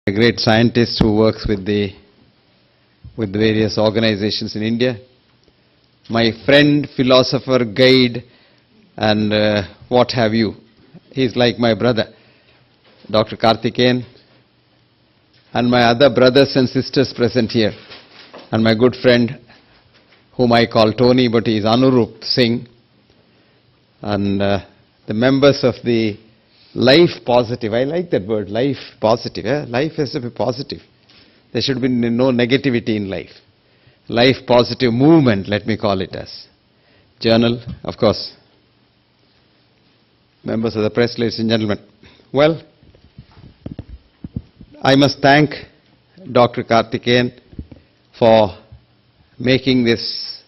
A great scientist who works with the various organizations in India. My friend, philosopher, guide, and what have you. He's like my brother, Dr. Karthikeyan, and my other brothers and sisters present here, and my good friend, whom I call Tony, but he is Anurup Singh, and the members of the Life Positive. I like that word, Life Positive. Life has to be positive. There should be no negativity in life. Life Positive Movement, let me call it as. Journal, of course. Members of the press, ladies and gentlemen. Well, I must thank Dr. Karthikeyan for making this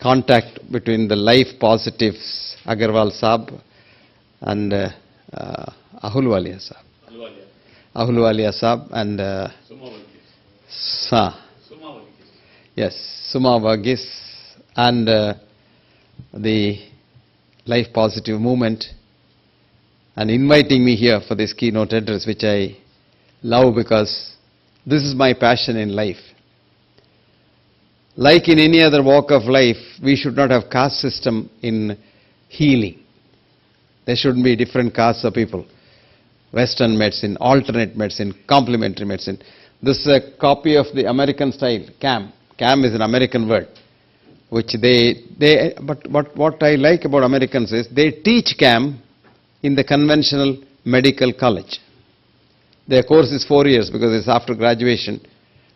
contact between the Life Positives, Agarwal Saab, and Ahluwalia Saab. Ahluwalia Saab and Suma Varghese and the Life Positive Movement, and inviting me here for this keynote address, which I love because this is my passion in life. Like in any other walk of life, we should not have caste system in healing. There shouldn't be different castes of people. Western medicine, alternate medicine, complementary medicine. This is a copy of the American style, CAM. CAM is an American word, which but what I like about Americans is they teach CAM in the conventional medical college. Their course is 4 years because it's after graduation,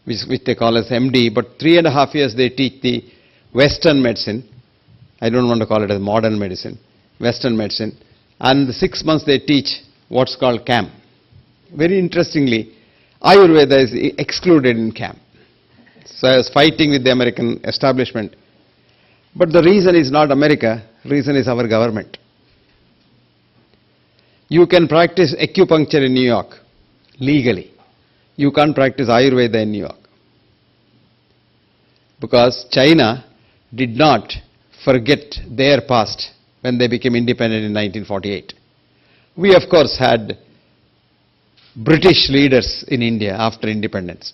which they call as MD, but 3.5 years they teach the Western medicine. I don't want to call it as modern medicine, Western medicine. And the 6 months they teach what's called CAM. Very interestingly, Ayurveda is excluded in CAM. So I was fighting with the American establishment. But the reason is not America, reason is our government. You can practice acupuncture in New York, legally. You can't practice Ayurveda in New York. Because China did not forget their past when they became independent in 1948. We, of course, had British leaders in India after independence.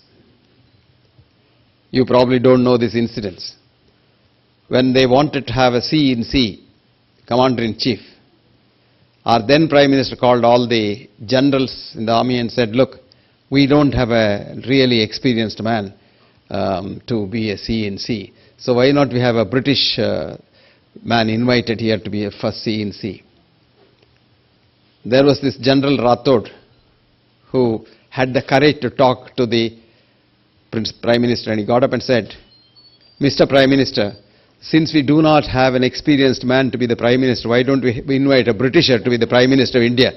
You probably don't know these incidents. When they wanted to have a C-in-C, Commander-in-Chief, our then Prime Minister called all the generals in the army and said, look, we don't have a really experienced man to be a C-in-C. So why not we have a British man invited here to be a first C-in-C. There was this General Rathod who had the courage to talk to the Prime Minister, and he got up and said, Mr. Prime Minister, since we do not have an experienced man to be the Prime Minister, why don't we invite a Britisher to be the Prime Minister of India?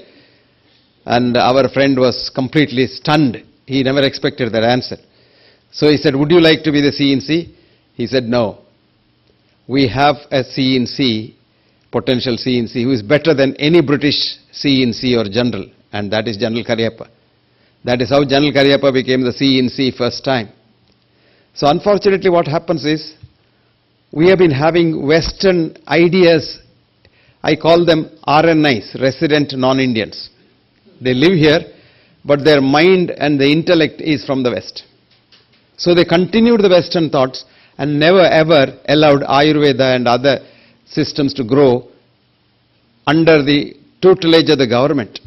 And our friend was completely stunned. He never expected that answer. So he said, would you like to be the C-in-C? He said, no. We have a C-in-C, potential C-in-C, who is better than any British C-in-C or general, and that is General Cariappa. That is how General Cariappa became the C-in-C first time. So unfortunately what happens is, we have been having Western ideas, I call them RNIs, resident non-Indians. They live here, but their mind and the intellect is from the West. So they continued the Western thoughts and never ever allowed Ayurveda and other systems to grow under the tutelage of the government.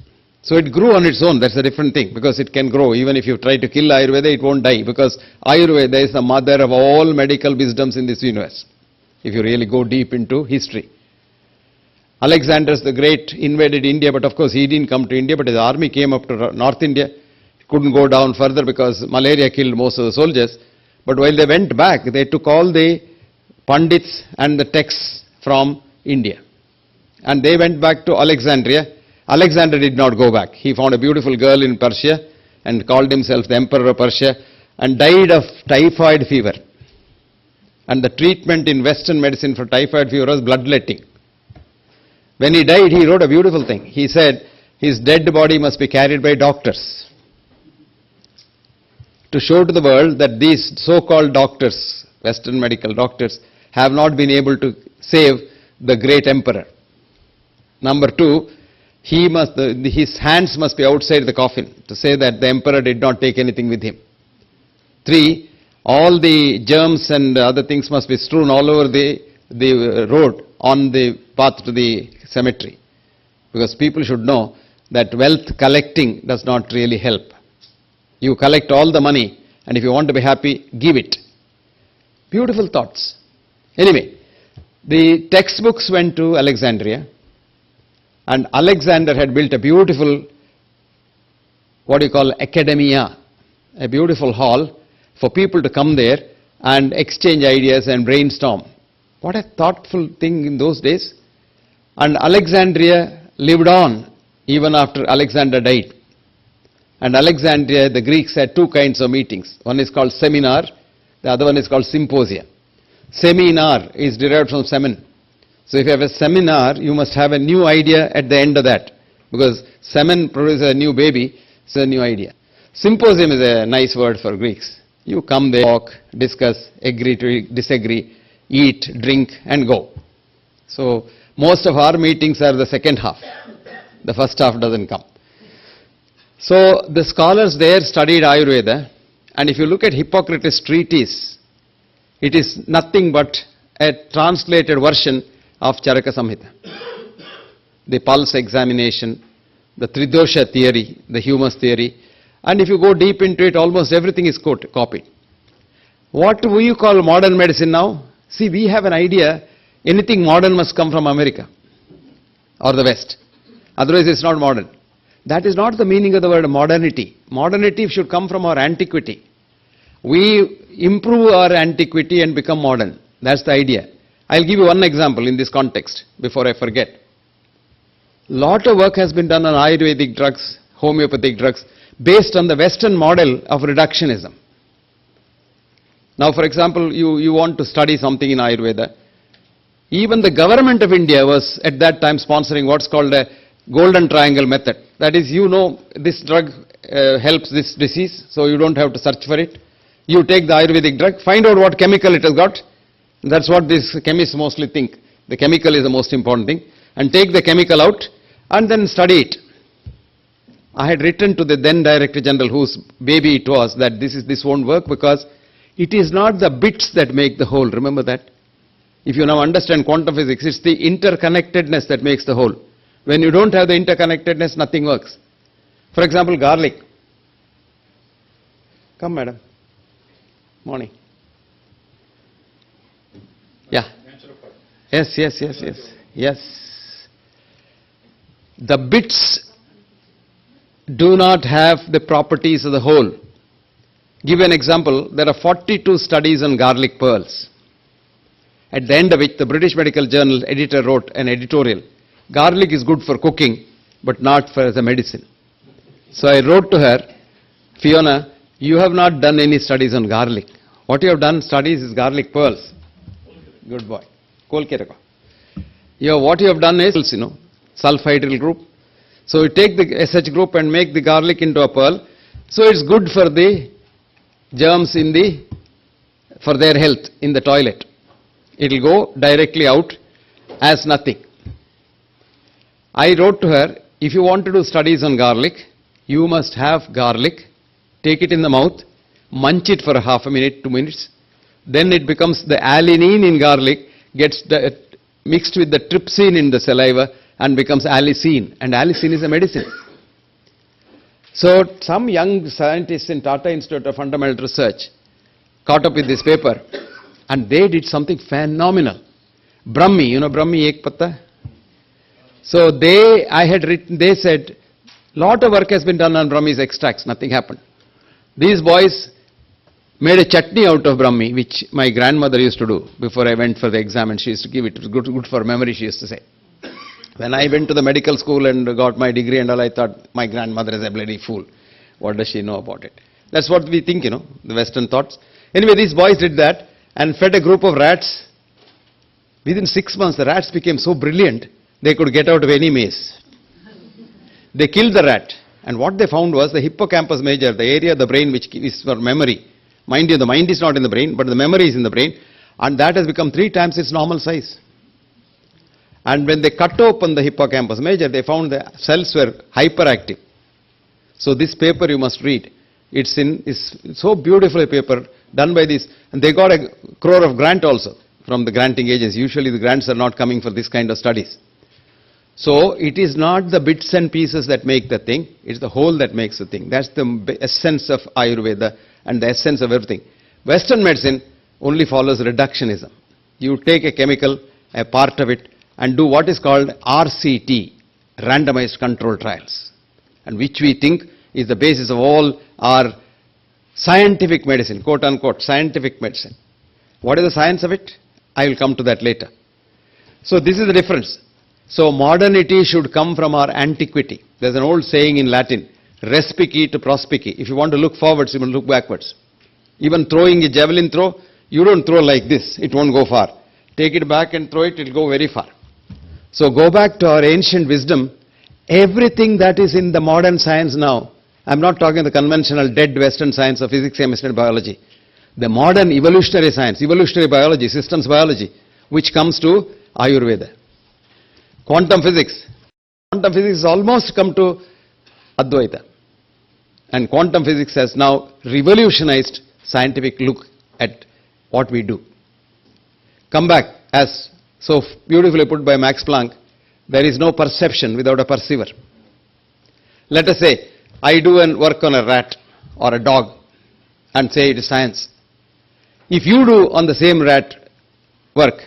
So it grew on its own. That's a different thing, because it can grow. Even if you try to kill Ayurveda, it won't die, because Ayurveda is the mother of all medical wisdoms in this universe, if you really go deep into history. Alexander the Great invaded India, but of course he didn't come to India, but his army came up to North India. He couldn't go down further because malaria killed most of the soldiers. But while they went back, they took all the Pandits and the texts from India. And they went back to Alexandria. Alexander did not go back. He found a beautiful girl in Persia and called himself the Emperor of Persia and died of typhoid fever. And the treatment in Western medicine for typhoid fever was bloodletting. When he died, he wrote a beautiful thing. He said, his dead body must be carried by doctors, to show to the world that these so-called doctors, Western medical doctors, have not been able to save the great emperor. Number two, his hands must be outside the coffin to say that the emperor did not take anything with him. 3, all the germs and other things must be strewn all over the road on the path to the cemetery. Because people should know that wealth collecting does not really help. You collect all the money, and if you want to be happy, give it. Beautiful thoughts. Anyway, the textbooks went to Alexandria, and Alexander had built a beautiful, academia, a beautiful hall for people to come there and exchange ideas and brainstorm. What a thoughtful thing in those days. And Alexandria lived on even after Alexander died. And Alexandria, the Greeks had 2 kinds of meetings. One is called seminar, the other one is called symposia. Seminar is derived from semen. So if you have a seminar, you must have a new idea at the end of that. Because semen produces a new baby, it's a new idea. Symposium is a nice word for Greeks. You come there, talk, discuss, agree to disagree, eat, drink, and go. So most of our meetings are the second half. The first half doesn't come. So the scholars there studied Ayurveda, and if you look at Hippocrates' treatise, it is nothing but a translated version of Charaka Samhita. The pulse examination, the Tridosha theory, the humus theory, and if you go deep into it, almost everything is copied. What do you call modern medicine now? See, we have an idea, anything modern must come from America or the West. Otherwise it's not modern. That is not the meaning of the word modernity. Modernity should come from our antiquity. We improve our antiquity and become modern. That's the idea. I'll give you one example in this context before I forget. Lot of work has been done on Ayurvedic drugs, homeopathic drugs, based on the Western model of reductionism. Now, for example, you want to study something in Ayurveda. Even the government of India was at that time sponsoring what's called a golden triangle method. That is, this drug helps this disease, so you don't have to search for it. You take the Ayurvedic drug, find out what chemical it has got. That's what these chemists mostly think. The chemical is the most important thing. And take the chemical out and then study it. I had written to the then Director General, whose baby it was, that this won't work because it is not the bits that make the whole. Remember that? If you now understand quantum physics, it's the interconnectedness that makes the whole. When you don't have the interconnectedness, nothing works. For example, garlic. Come, madam. Morning. Yeah. Yes. The bits do not have the properties of the whole. Give an example. There are 42 studies on garlic pearls. At the end of which, the British Medical Journal editor wrote an editorial. Garlic is good for cooking, but not for as a medicine. So I wrote to her, Fiona, you have not done any studies on garlic. What you have done studies is garlic pearls. Good boy. What you have done is, sulfhydryl group. So you take the SH group and make the garlic into a pearl. So it's good for the germs for their health in the toilet. It will go directly out as nothing. I wrote to her, if you want to do studies on garlic, you must have garlic, take it in the mouth, munch it for half a minute, 2 minutes. Then it becomes the alanine in garlic gets mixed with the trypsin in the saliva and becomes allicin. And allicin is a medicine. So some young scientists in Tata Institute of Fundamental Research caught up with this paper and they did something phenomenal. Brahmi, Brahmi ek patta? So they said, lot of work has been done on Brahmi's extracts, nothing happened. These boys made a chutney out of Brahmi, which my grandmother used to do before I went for the exam, and she used to give it. It was good for memory, she used to say. When I went to the medical school and got my degree and all, I thought, my grandmother is a bloody fool. What does she know about it? That's what we think, the Western thoughts. Anyway, these boys did that and fed a group of rats. Within 6 months, the rats became so brilliant, they could get out of any maze. They killed the rat, and what they found was the hippocampus major, the area of the brain which is for memory. Mind you, the mind is not in the brain, but the memory is in the brain, and that has become 3 times its normal size. And when they cut open the hippocampus major, they found the cells were hyperactive. So this paper you must read. It's so beautiful a paper done by this. And they got a crore of grant also from the granting agency. Usually the grants are not coming for this kind of studies. So it is not the bits and pieces that make the thing. It's the whole that makes the thing. That's the essence of Ayurveda and the essence of everything. Western medicine only follows reductionism. You take a chemical, a part of it, and do what is called RCT, randomized control trials, and which we think is the basis of all our scientific medicine, quote unquote, scientific medicine. What is the science of it? I will come to that later. So this is the difference. So modernity should come from our antiquity. There's an old saying in Latin, respice to prospice. If you want to look forwards, you will look backwards. Even throwing a javelin throw, you don't throw like this, it won't go far. Take it back and throw it, it will go very far. So go back to our ancient wisdom. Everything that is in the modern science now, I'm not talking the conventional dead Western science of physics, chemistry and biology. The modern evolutionary science, evolutionary biology, systems biology, which comes to Ayurveda. Quantum physics. Quantum physics has almost come to Advaita. And quantum physics has now revolutionized scientific look at what we do. Come back, as so beautifully put by Max Planck, there is no perception without a perceiver. Let us say, I do work on a rat or a dog and say it is science. If you do on the same rat work,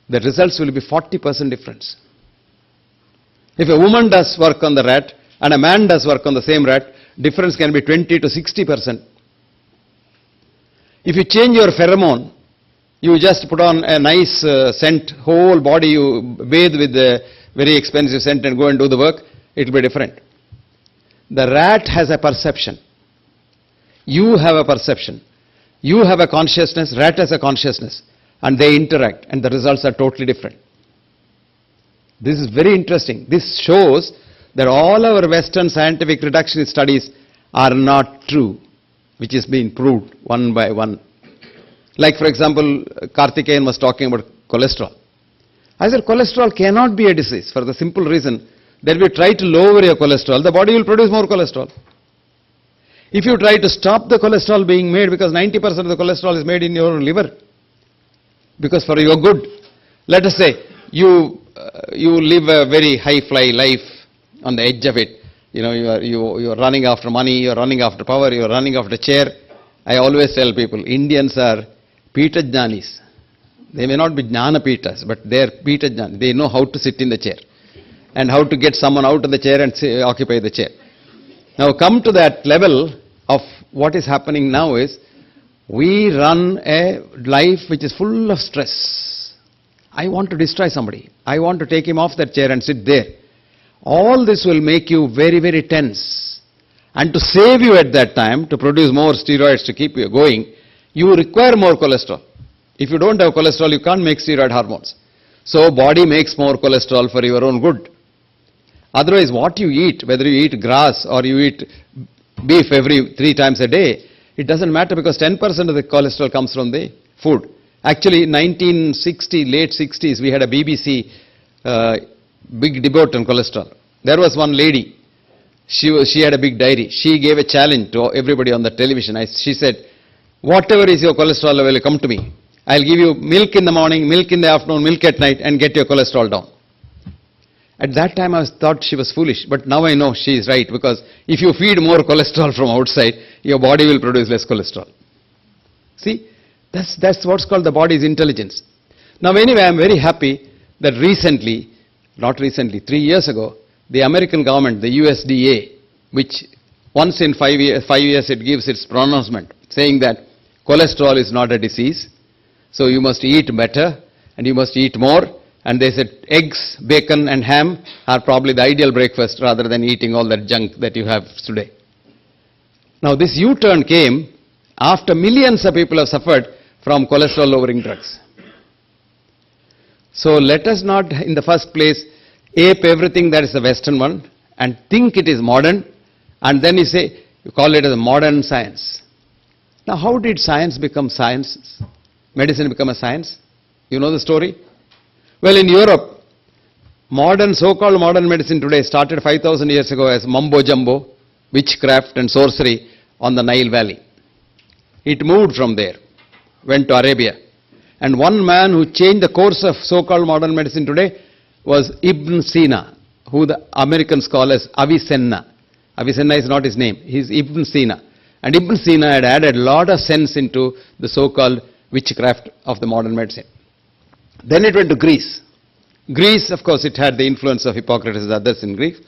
the results will be 40% difference. If a woman does work on the rat and a man does work on the same rat, difference can be 20 to 60%. If you change your pheromone, you just put on a nice scent, whole body you bathe with a very expensive scent and go and do the work, it will be different. The rat has a perception. You have a perception. You have a consciousness, rat has a consciousness. And they interact and the results are totally different. This is very interesting. This shows that all our Western scientific reductionist studies are not true, which is being proved one by one. Like for example, Karthikeyan was talking about cholesterol. I said cholesterol cannot be a disease for the simple reason that if you try to lower your cholesterol, the body will produce more cholesterol. If you try to stop the cholesterol being made, because 90% of the cholesterol is made in your liver, because for your good, let us say you live a very high-fly life on the edge of it. You know, you are running after money, you are running after power, you are running after chair. I always tell people, Indians are Pita Jnanis. They may not be Jnana Pitas, but they are Pita Jnanis. They know how to sit in the chair and how to get someone out of the chair and occupy the chair. Now come to that level of what is happening now is, we run a life which is full of stress. I want to destroy somebody. I want to take him off that chair and sit there. All this will make you very, very tense. And to save you at that time, to produce more steroids to keep you going, you require more cholesterol. If you don't have cholesterol, you can't make steroid hormones. So body makes more cholesterol for your own good. Otherwise, what you eat, whether you eat grass or you eat beef every 3 times a day, it doesn't matter, because 10% of the cholesterol comes from the food. Actually, in 1960, late 60s, we had a BBC big debate on cholesterol. There was one lady, she had a big diary. She gave a challenge to everybody on the television. She said, whatever is your cholesterol level, come to me. I'll give you milk in the morning, milk in the afternoon, milk at night, and get your cholesterol down. At that time, I thought she was foolish, but now I know she is right, because if you feed more cholesterol from outside, your body will produce less cholesterol. See, that's what's called the body's intelligence. Now anyway, I'm very happy that recently, not recently, 3 years ago, the American government, the USDA, which once in 5 years it gives its pronouncement, saying that cholesterol is not a disease, so you must eat better and you must eat more. And they said eggs, bacon and ham are probably the ideal breakfast rather than eating all that junk that you have today. Now this U-turn came after millions of people have suffered from cholesterol lowering drugs. So let us not in the first place ape everything that is the Western one and think it is modern, and then you call it as a modern science. Now how did science become science? Medicine become a science? You know the story? Well, in Europe, modern, so-called modern medicine today started 5,000 years ago as mumbo-jumbo, witchcraft and sorcery on the Nile Valley. It moved from there, went to Arabia. And one man who changed the course of so-called modern medicine today was Ibn Sina, who the Americans call as Avicenna. Avicenna is not his name, he's Ibn Sina. And Ibn Sina had added a lot of sense into the so-called witchcraft of the modern medicine. Then it went to Greece. Greece, of course, it had the influence of Hippocrates and others in Greece.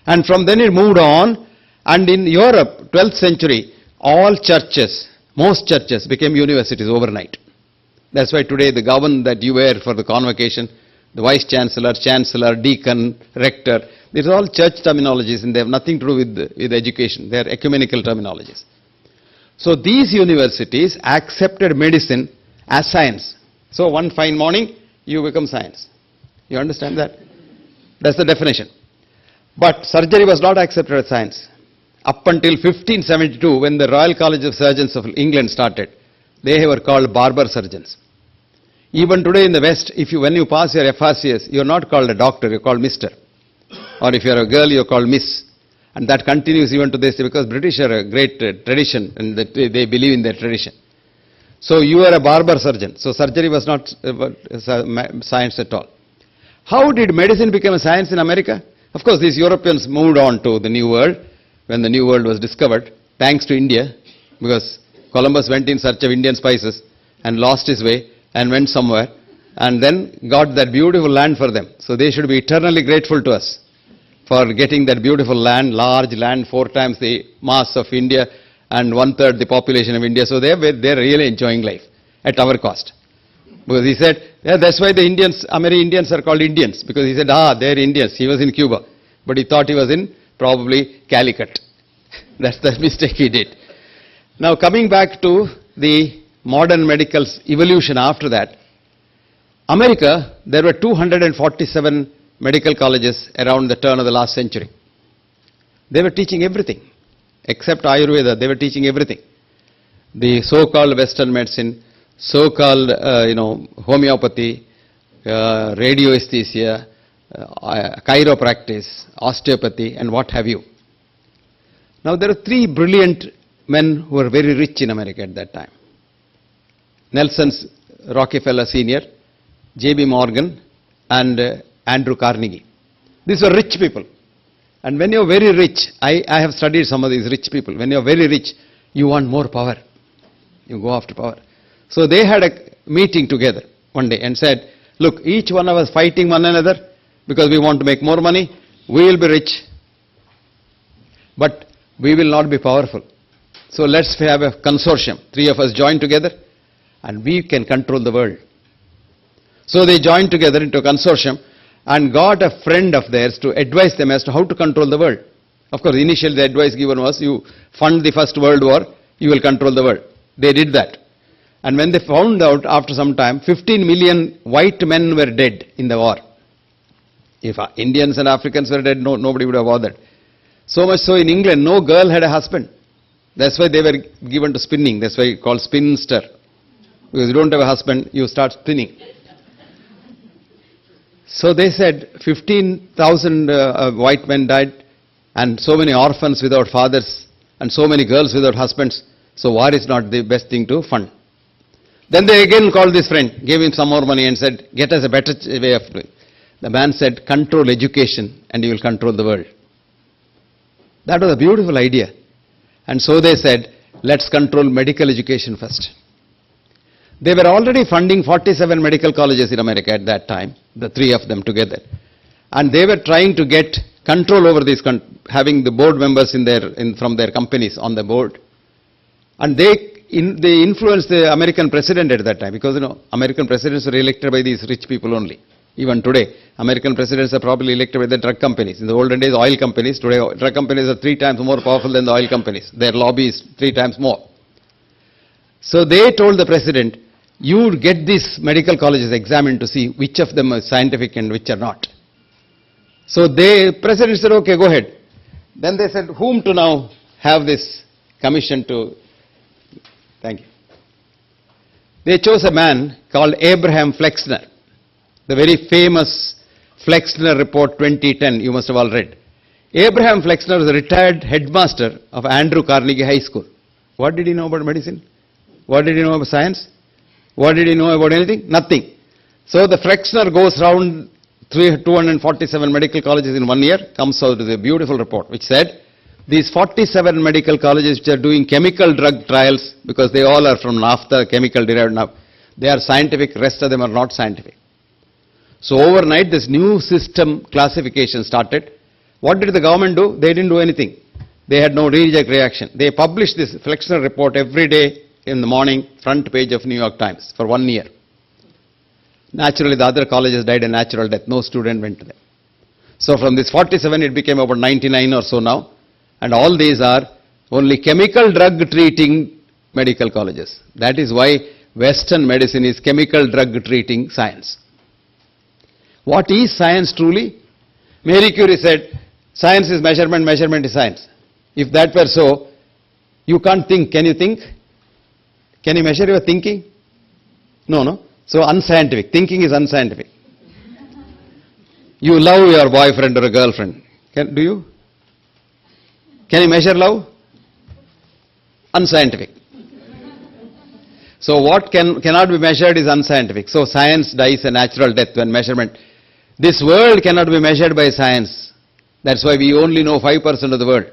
And from then it moved on. And in Europe, 12th century, all churches, most churches became universities overnight. That's why today the gown that you wear for the convocation, the vice chancellor, chancellor, deacon, rector, these are all church terminologies and they have nothing to do with education. They are ecumenical terminologies. So these universities accepted medicine as science. So one fine morning, you become science. You understand that? That's the definition. But surgery was not accepted as science. Up until 1572, when the Royal College of Surgeons of England started, they were called barber surgeons. Even today in the West, when you pass your FRCS, you're not called a doctor, you're called Mr. Or if you're a girl, you're called Miss. And that continues even to this because British are a great tradition and they believe in their tradition. So you are a barber surgeon. So surgery was not science at all. How did medicine become a science in America? Of course, these Europeans moved on to the New World when the New World was discovered, thanks to India, because Columbus went in search of Indian spices and lost his way and went somewhere and then got that beautiful land for them. So they should be eternally grateful to us for getting that beautiful land, large land, 4 times the mass of India and 1/3 the population of India. So they're really enjoying life at our cost. Because he said, yeah, that's why the Indians, Indians are called Indians. Because he said, they're Indians. He was in Cuba. But he thought he was in probably Calicut. That's the mistake he did. Now coming back to the modern medical's evolution after that, America, there were 247 medical colleges around the turn of the last century. They were teaching everything. Except Ayurveda, they were teaching everything. The so-called Western medicine, so-called, homeopathy, radioaesthesia, chiropractic, osteopathy, and what have you. Now there are 3 brilliant men who were very rich in America at that time. Nelson's Rockefeller Sr., J.B. Morgan, and Andrew Carnegie. These were rich people. And when you're very rich, I have studied some of these rich people. When you're very rich, you want more power. You go after power. So they had a meeting together one day and said, look, each one of us fighting one another because we want to make more money. We will be rich, but we will not be powerful. So let's have a consortium. 3 of us join together and we can control the world. So they joined together into a consortium and got a friend of theirs to advise them as to how to control the world. Of course, initially the advice given was, you fund the First World War, you will control the world. They did that. And when they found out after some time, 15 million white men were dead in the war. If Indians and Africans were dead, nobody would have bothered. So much so in England, no girl had a husband. That's why they were given to spinning. That's why called spinster. Because you don't have a husband, you start spinning. So they said 15,000 white men died and so many orphans without fathers and so many girls without husbands. So war is not the best thing to fund. Then they again called this friend, gave him some more money and said, get us a better way of doing. The man said, control education and you will control the world. That was a beautiful idea. And so they said, let's control medical education first. They were already funding 47 medical colleges in America at that time, the 3 of them together. And they were trying to get control over these, having the board members from their companies on the board. And they influenced the American president at that time, because American presidents were elected by these rich people only. Even today, American presidents are probably elected by the drug companies. In the olden days, oil companies. Today, drug companies are 3 times more powerful than the oil companies. Their lobby is 3 times more. So they told the president, you get these medical colleges examined to see which of them are scientific and which are not. So the president said, okay, go ahead. Then they said, whom to now have this commission to... Thank you. They chose a man called Abraham Flexner, the very famous Flexner Report 2010, you must have all read. Abraham Flexner was a retired headmaster of Andrew Carnegie High School. What did he know about medicine? What did he know about science? What did he know about anything? Nothing. So the Flexner goes around 247 medical colleges in 1 year, comes out with a beautiful report which said, these 47 medical colleges which are doing chemical drug trials, because they all are from naphtha, chemical derived now, they are scientific, rest of them are not scientific. So overnight this new system classification started. What did the government do? They didn't do anything. They had no knee-jerk reaction. They published this Flexner report every day in the morning, front page of New York Times for 1 year. Naturally, the other colleges died a natural death. No student went to them. So from this 47, it became about 99 or so now. And all these are only chemical drug treating medical colleges. That is why Western medicine is chemical drug treating science. What is science truly? Marie Curie said, science is measurement, measurement is science. If that were so, you can't think. Can you think? Can you measure your thinking? No. So unscientific. Thinking is unscientific. You love your boyfriend or a girlfriend. Do you? Can you measure love? Unscientific. So what cannot be measured is unscientific. So science dies a natural death when measurement. This world cannot be measured by science. That's why we only know 5% of the world.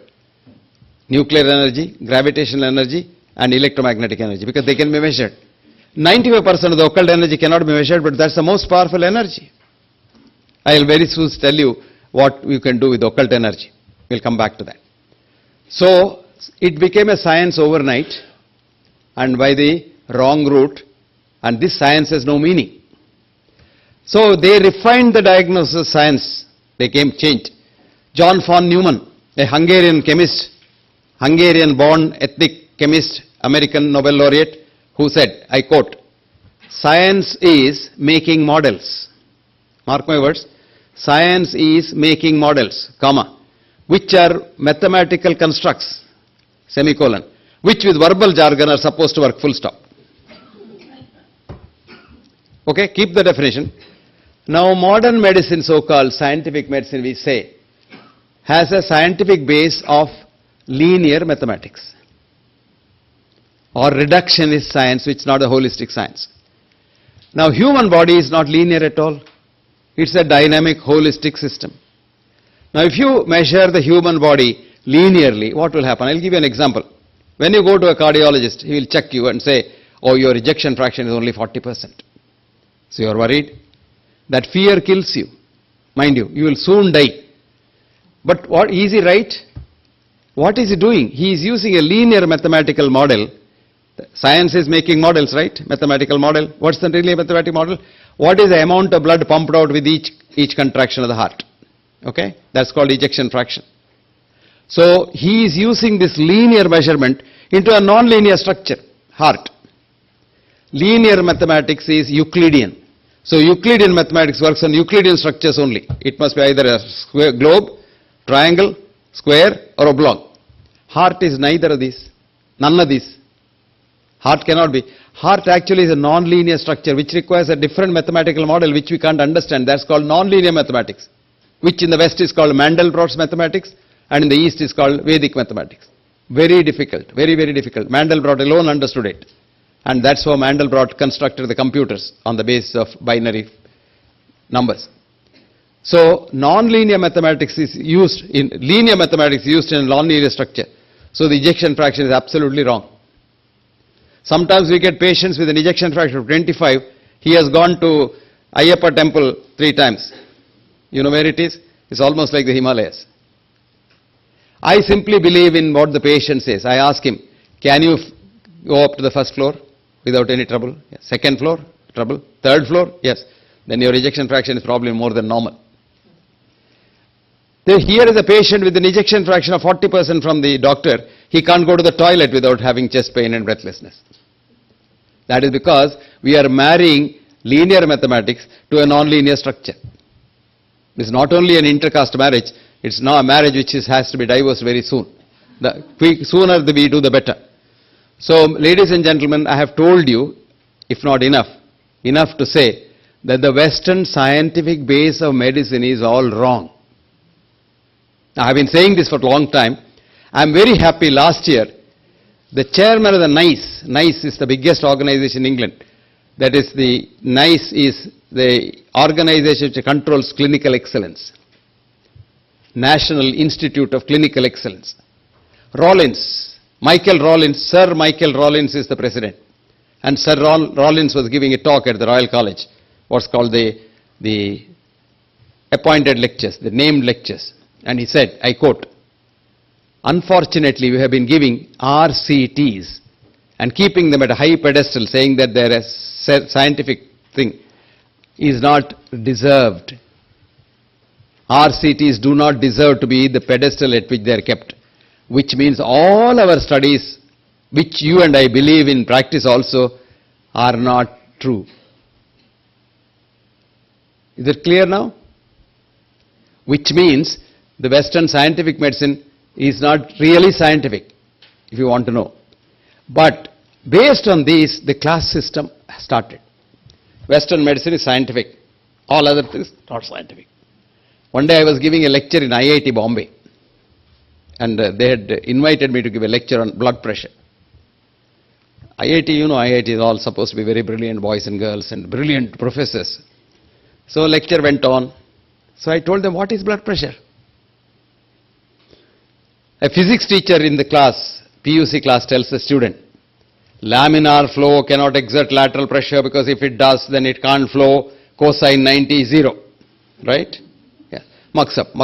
Nuclear energy, gravitational energy and electromagnetic energy, because they can be measured. 95% of the occult energy cannot be measured, but that's the most powerful energy. I will very soon tell you what you can do with occult energy. We'll come back to that. So it became a science overnight and by the wrong route, and this science has no meaning. So they refined the diagnosis science. They changed. John von Neumann, a Hungarian chemist, Hungarian-born ethnic chemist, American Nobel laureate, who said, I quote, science is making models. Mark my words. Science is making models, comma, which are mathematical constructs, semicolon, which with verbal jargon are supposed to work, full stop. Okay, keep the definition. Now modern medicine, so-called scientific medicine, we say, has a scientific base of linear mathematics or reductionist science, which is not a holistic science. Now human body is not linear at all. It's a dynamic holistic system. Now if you measure the human body linearly, what will happen? I'll give you an example. When you go to a cardiologist, he will check you and say, oh, your ejection fraction is only 40%. So you are worried. That fear kills you. Mind you, you will soon die. But what is he right? What is he doing? He is using a linear mathematical model. Science is making models, right? Mathematical model. What's the really mathematical model? What is the amount of blood pumped out with each contraction of the heart? Okay? That's called ejection fraction. So he is using this linear measurement into a non-linear structure, heart. Linear mathematics is Euclidean. So Euclidean mathematics works on Euclidean structures only. It must be either a square, globe, triangle, square or oblong. Heart is neither of these. None of these. Heart cannot be. Heart actually is a non-linear structure which requires a different mathematical model which we can't understand. That's called non-linear mathematics, which in the West is called Mandelbrot's mathematics and in the East is called Vedic mathematics. Very difficult, very, very difficult. Mandelbrot alone understood it. And that's how Mandelbrot constructed the computers on the basis of binary numbers. So non-linear mathematics is used in, linear mathematics is used in a non-linear structure. So the ejection fraction is absolutely wrong. Sometimes we get patients with an ejection fraction of 25. He has gone to Ayyappa temple 3 times. You know where it is? It's almost like the Himalayas. I simply believe in what the patient says. I ask him, can you go up to the first floor without any trouble? Yes. Second floor, trouble. Third floor, yes. Then your ejection fraction is probably more than normal. Here is a patient with an ejection fraction of 40% from the doctor. He can't go to the toilet without having chest pain and breathlessness. That is because we are marrying linear mathematics to a non-linear structure. This is not only an intercaste marriage, it's now a marriage which has to be divorced very soon. The sooner we do, the better. So, ladies and gentlemen, I have told you, if not enough to say that the Western scientific base of medicine is all wrong. Now, I've been saying this for a long time. I'm very happy last year, the chairman of the NICE is the biggest organization in England. That is the NICE is the organization which controls clinical excellence. National Institute of Clinical Excellence. Sir Michael Rollins is the president. And Sir Rollins was giving a talk at the Royal College, what's called the appointed lectures, the named lectures. And he said, I quote, unfortunately we have been giving RCTs and keeping them at a high pedestal, saying that their scientific thing is not deserved. RCTs do not deserve to be the pedestal at which they are kept, which means all our studies, which you and I believe in practice also, are not true. Is it clear now? Which means the Western scientific medicine is not really scientific, if you want to know. But based on these, the class system started. Western medicine is scientific. All other things not scientific. One day I was giving a lecture in IIT Bombay, and they had invited me to give a lecture on blood pressure. IIT, you know, IIT is all supposed to be very brilliant boys and girls and brilliant professors. So lecture went on. So I told them, what is blood pressure? A physics teacher in the class, PUC class, tells the student, laminar flow cannot exert lateral pressure because if it does, then it can't flow. Cosine 90 is 0. Right? Yeah. Mucks up.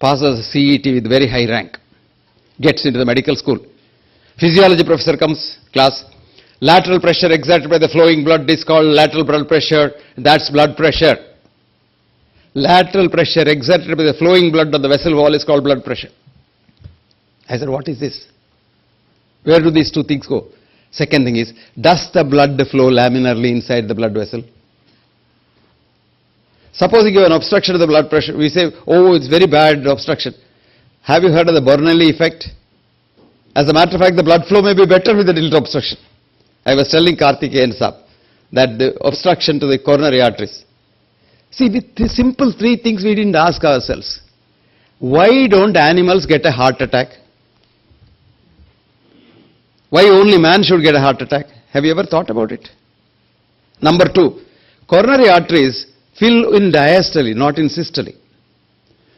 Passes CET with very high rank. Gets into the medical school. Physiology professor comes, class. Lateral pressure exerted by the flowing blood is called lateral blood pressure. That's blood pressure. Lateral pressure exerted by the flowing blood on the vessel wall is called blood pressure. I said, what is this? Where do these two things go? Second thing is, does the blood flow laminarly inside the blood vessel? Suppose you have an obstruction of the blood pressure, we say, oh, it's very bad obstruction. Have you heard of the Bernoulli effect? As a matter of fact, the blood flow may be better with a little obstruction. I was telling Karthikeyan Saab that the obstruction to the coronary arteries. See, with the simple three things we didn't ask ourselves. Why don't animals get a heart attack? Why only man should get a heart attack? Have you ever thought about it? Number two, coronary arteries fill in diastole, not in systole.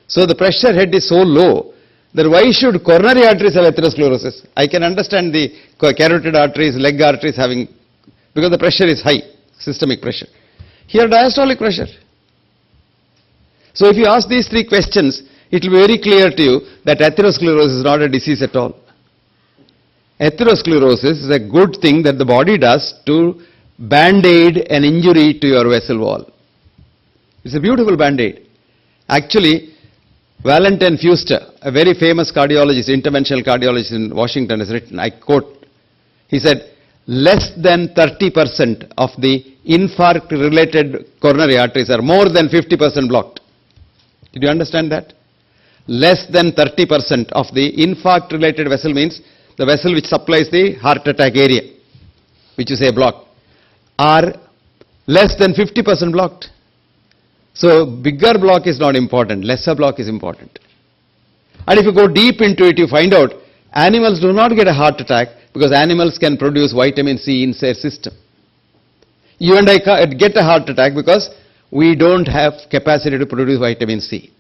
So the pressure head is so low that why should coronary arteries have atherosclerosis? I can understand the carotid arteries, leg arteries having, because the pressure is high, systemic pressure. Here diastolic pressure. So if you ask these three questions, it will be very clear to you that atherosclerosis is not a disease at all. Atherosclerosis is a good thing that the body does to band-aid an injury to your vessel wall. It's a beautiful band-aid. Actually, Valentin Fuster, a very famous cardiologist, interventional cardiologist in Washington, has written, I quote, he said, less than 30% of the infarct-related coronary arteries are more than 50% blocked. Did you understand that? Less than 30% of the infarct-related vessel means the vessel which supplies the heart attack area, which is a block, are less than 50% blocked. So bigger block is not important, lesser block is important. And if you go deep into it, you find out animals do not get a heart attack because animals can produce vitamin C in their system. You and I get a heart attack because we don't have capacity to produce vitamin C.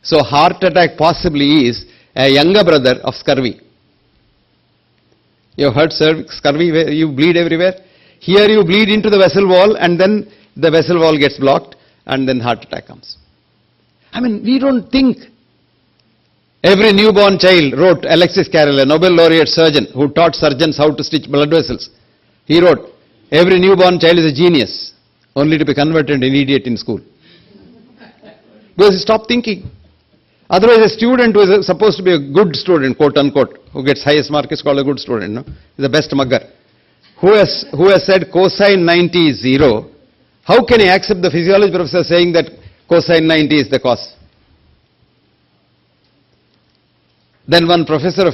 So heart attack possibly is a younger brother of scurvy. You have heard scurvy, you bleed everywhere. Here you bleed into the vessel wall and then the vessel wall gets blocked and then heart attack comes. I mean, we don't think. Every newborn child wrote, Alexis Carrel, a Nobel laureate surgeon who taught surgeons how to stitch blood vessels. He wrote, every newborn child is a genius, only to be converted an idiot in school. Because he stopped thinking. Otherwise, a student who is supposed to be a good student, quote unquote, who gets highest mark is called a good student, no? Is the best mugger. Who has said cosine 90 is 0, how can he accept the physiology professor saying that cosine 90 is the cause? Then one professor of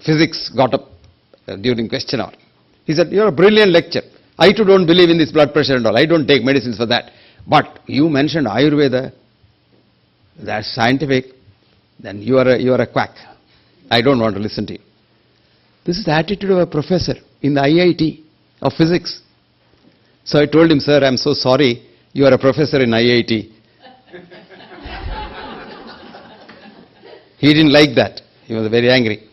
physics got up during question hour. He said, you're a brilliant lecture. I too don't believe in this blood pressure and all. I don't take medicines for that. But you mentioned Ayurveda, that's scientific, then you are a quack. I don't want to listen to you. This is the attitude of a professor in the IIT of physics. So I told him, sir, I'm so sorry, you are a professor in IIT. He didn't like that. He was very angry.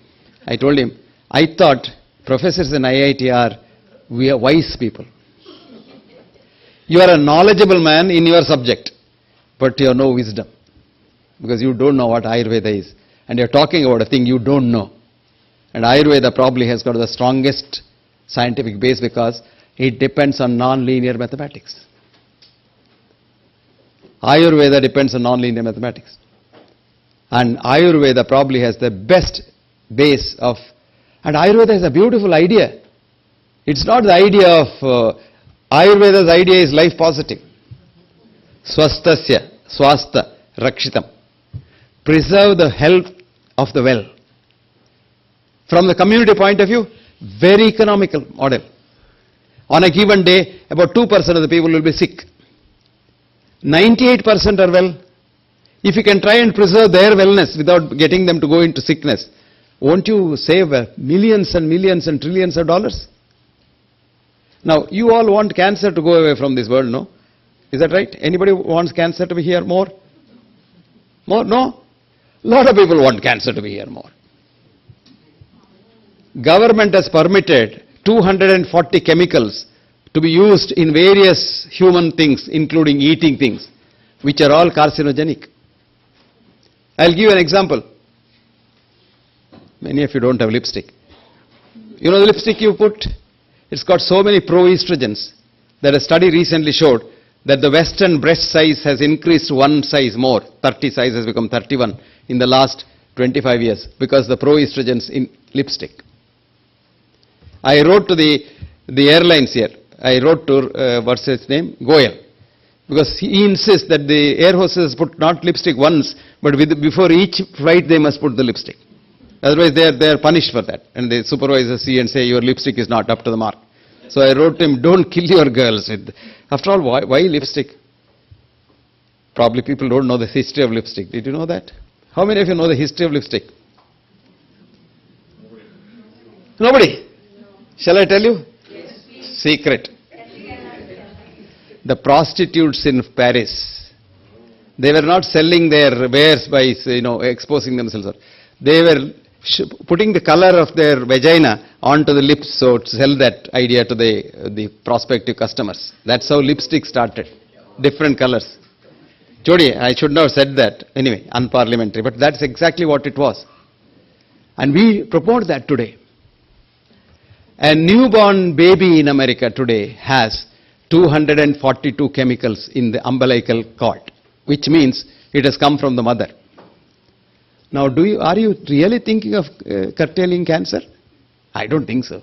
I told him, I thought professors in IIT we are wise people. You are a knowledgeable man in your subject, but you have no wisdom. Because you don't know what Ayurveda is. And you're talking about a thing you don't know. And Ayurveda probably has got the strongest scientific base because it depends on non-linear mathematics. Ayurveda depends on non-linear mathematics. And Ayurveda probably has the best base of... And Ayurveda is a beautiful idea. It's not the idea of... Ayurveda's idea is life positive. Swastasya, swastha, rakshitam. Preserve the health of the well. From the community point of view, very economical model. On a given day, about 2% of the people will be sick. 98% are well. If you can try and preserve their wellness without getting them to go into sickness, won't you save millions and millions and trillions of dollars? Now, you all want cancer to go away from this world, no? Is that right? Anybody wants cancer to be here more? More? No? A lot of people want cancer to be here more. Government has permitted 240 chemicals to be used in various human things, including eating things, which are all carcinogenic. I'll give you an example. Many of you don't have lipstick. You know the lipstick you put? It's got so many pro-estrogens that a study recently showed that the western breast size has increased one size more. 30 size has become 31 in the last 25 years because the pro-estrogens in lipstick. I wrote to the airlines here. I wrote to, what's his name? Goyal. Because he insists that the air hostesses put not lipstick once, but before each flight they must put the lipstick. Otherwise they are punished for that. And the supervisors see and say, your lipstick is not up to the mark. So I wrote to him, don't kill your girls with... After all, why lipstick? Probably people don't know the history of lipstick. Did you know that? How many of you know the history of lipstick? Nobody? Shall I tell you? Yes, please. Secret. The prostitutes in Paris, they were not selling their wares by, exposing themselves. They were putting the color of their vagina onto the lips, so to sell that idea to the prospective customers. That's how lipstick started. Different colors. Jodi, I should not have said that. Anyway, unparliamentary, but that's exactly what it was. And we promote that today. A newborn baby in America today has 242 chemicals in the umbilical cord, which means it has come from the mother. Now, are you really thinking of curtailing cancer? I don't think so.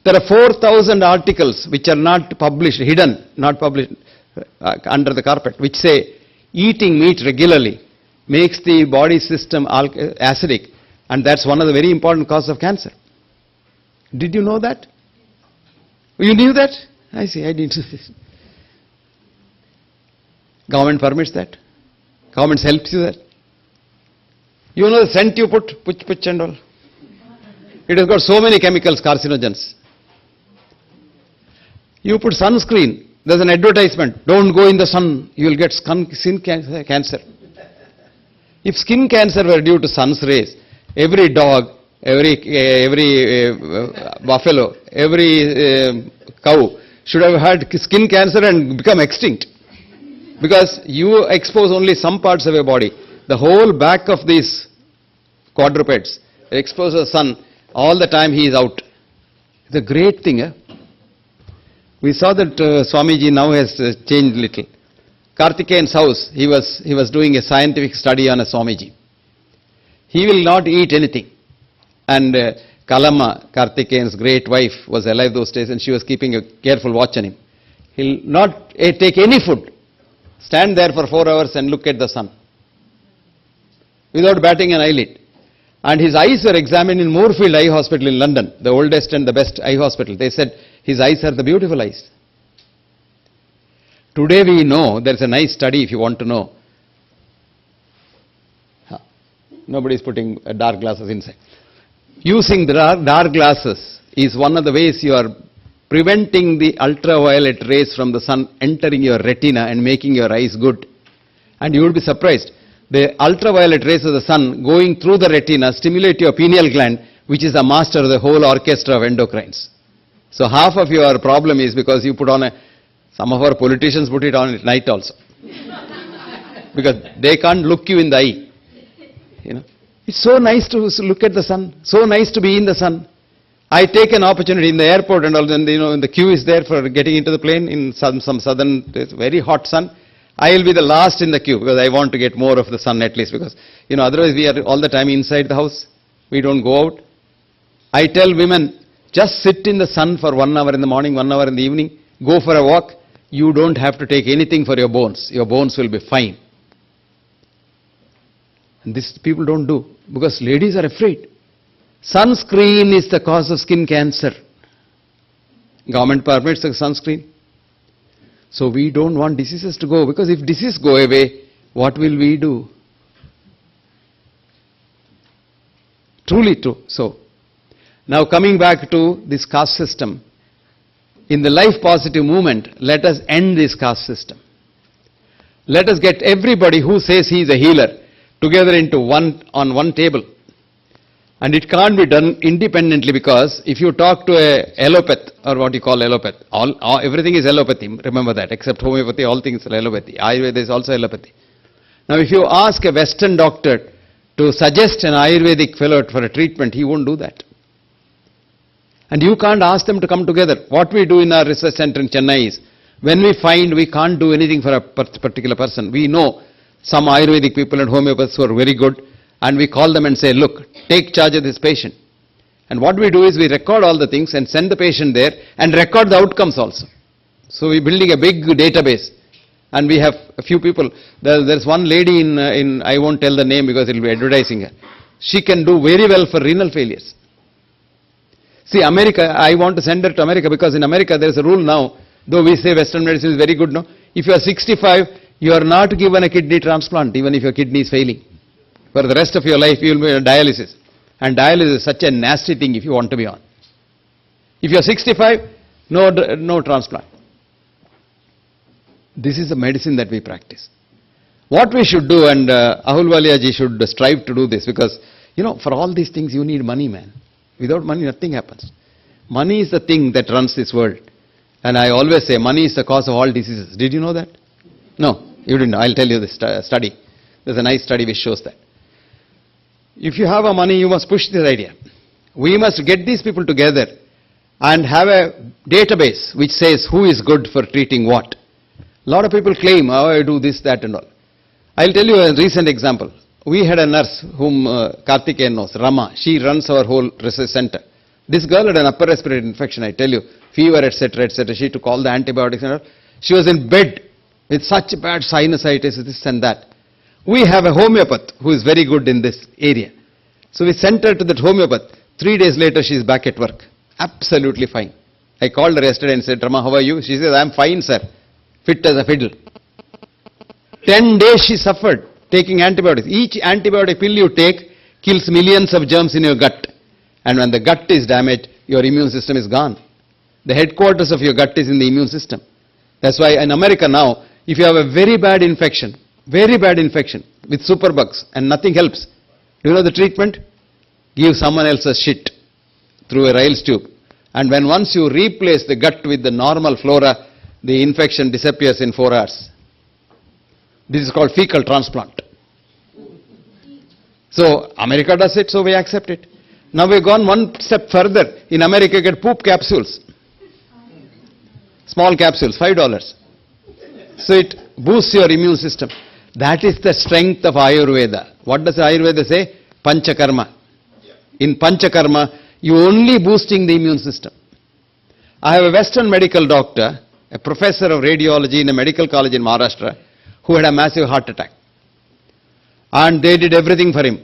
There are 4,000 articles which are not published, hidden, not published under the carpet, which say eating meat regularly makes the body system acidic, and that's one of the very important causes of cancer. Did you know that? You knew that? I see, I didn't. Government permits that. Government helps you that. You know the scent you put, puch and all. It has got so many chemicals, carcinogens. You put sunscreen. There's an advertisement. Don't go in the sun. You will get skin cancer. If skin cancer were due to sun's rays, every dog, every buffalo, every cow should have had skin cancer and become extinct. Because you expose only some parts of your body. The whole back of these quadrupeds expose the sun. All the time he is out. It's a great thing. Eh? We saw that Swamiji now has changed little. Kartikeyan's house, he was doing a scientific study on a Swamiji. He will not eat anything. And Kalama, Kartikeyan's great wife, was alive those days and she was keeping a careful watch on him. He'll not take any food. Stand there for 4 hours and look at the sun. Without batting an eyelid. And his eyes were examined in Moorfield Eye Hospital in London, the oldest and the best eye hospital. They said his eyes are the beautiful eyes. Today we know, there's a nice study if you want to know. Nobody is putting dark glasses inside. Using the dark glasses is one of the ways you are preventing the ultraviolet rays from the sun entering your retina and making your eyes good. And you will be surprised. The ultraviolet rays of the sun going through the retina stimulate your pineal gland, which is the master of the whole orchestra of endocrines. So half of your problem is because you put on some of our politicians put it on at night also. Because they can't look you in the eye. You know, it's so nice to look at the sun, so nice to be in the sun. I take an opportunity in the airport and all, and the queue is there for getting into the plane in some southern, it's very hot sun. I will be the last in the queue because I want to get more of the sun at least, because, otherwise we are all the time inside the house. We don't go out. I tell women, just sit in the sun for 1 hour in the morning, 1 hour in the evening, go for a walk. You don't have to take anything for your bones. Your bones will be fine. And this people don't do because ladies are afraid. Sunscreen is the cause of skin cancer. Government permits the sunscreen. So we don't want diseases to go, because if diseases go away, what will we do? Truly true. So, now coming back to this caste system, in the life positive movement, let us end this caste system. Let us get everybody who says he is a healer together on one table. And it can't be done independently, because if you talk to a allopath, or what you call allopath, everything is allopathy, remember that, except homeopathy, all things are allopathy. Ayurveda is also allopathy. Now if you ask a Western doctor to suggest an Ayurvedic fellow for a treatment, he won't do that. And you can't ask them to come together. What we do in our research center in Chennai is, when we find we can't do anything for a particular person, we know some Ayurvedic people and homeopaths who are very good, and we call them and say, look, take charge of this patient. And what we do is we record all the things and send the patient there and record the outcomes also. So we're building a big database. And we have a few people. There's one lady in I won't tell the name because it will be advertising her. She can do very well for renal failures. See, America, I want to send her to America, because in America there is a rule now, though we say Western medicine is very good now, if you are 65, you are not given a kidney transplant, even if your kidney is failing. For the rest of your life, you will be on dialysis. And dialysis is such a nasty thing if you want to be on. If you are 65, no transplant. This is the medicine that we practice. What we should do, and Ahulwalia ji should strive to do this, because, for all these things you need money, man. Without money, nothing happens. Money is the thing that runs this world. And I always say, money is the cause of all diseases. Did you know that? No, you didn't know. I'll tell you this study. There's a nice study which shows that. If you have a money, you must push this idea. We must get these people together and have a database which says who is good for treating what. A lot of people claim, I do this, that and all. I'll tell you a recent example. We had a nurse whom Karthikeyan knows, Rama. She runs our whole research center. This girl had an upper respiratory infection, I tell you, fever, etc., etc. She took all the antibiotics and all. She was in bed with such bad sinusitis, this and that. We have a homeopath who is very good in this area. So we sent her to that homeopath. 3 days later, she is back at work. Absolutely fine. I called her yesterday and said, Rama, how are you? She says, I am fine, sir. Fit as a fiddle. 10 days she suffered taking antibiotics. Each antibiotic pill you take kills millions of germs in your gut. And when the gut is damaged, your immune system is gone. The headquarters of your gut is in the immune system. That's why in America now, if you have a very bad infection with superbugs and nothing helps, do you know the treatment? Give someone else's shit through a Ryle's tube. And when once you replace the gut with the normal flora, the infection disappears in 4 hours. This is called fecal transplant. So America does it, so we accept it. Now we've gone one step further. In America, you get poop capsules. Small capsules, $5. So it boosts your immune system. That is the strength of Ayurveda. What does Ayurveda say? Panchakarma. In Panchakarma, you only boosting the immune system. I have a Western medical doctor, a professor of radiology in a medical college in Maharashtra, who had a massive heart attack. And they did everything for him.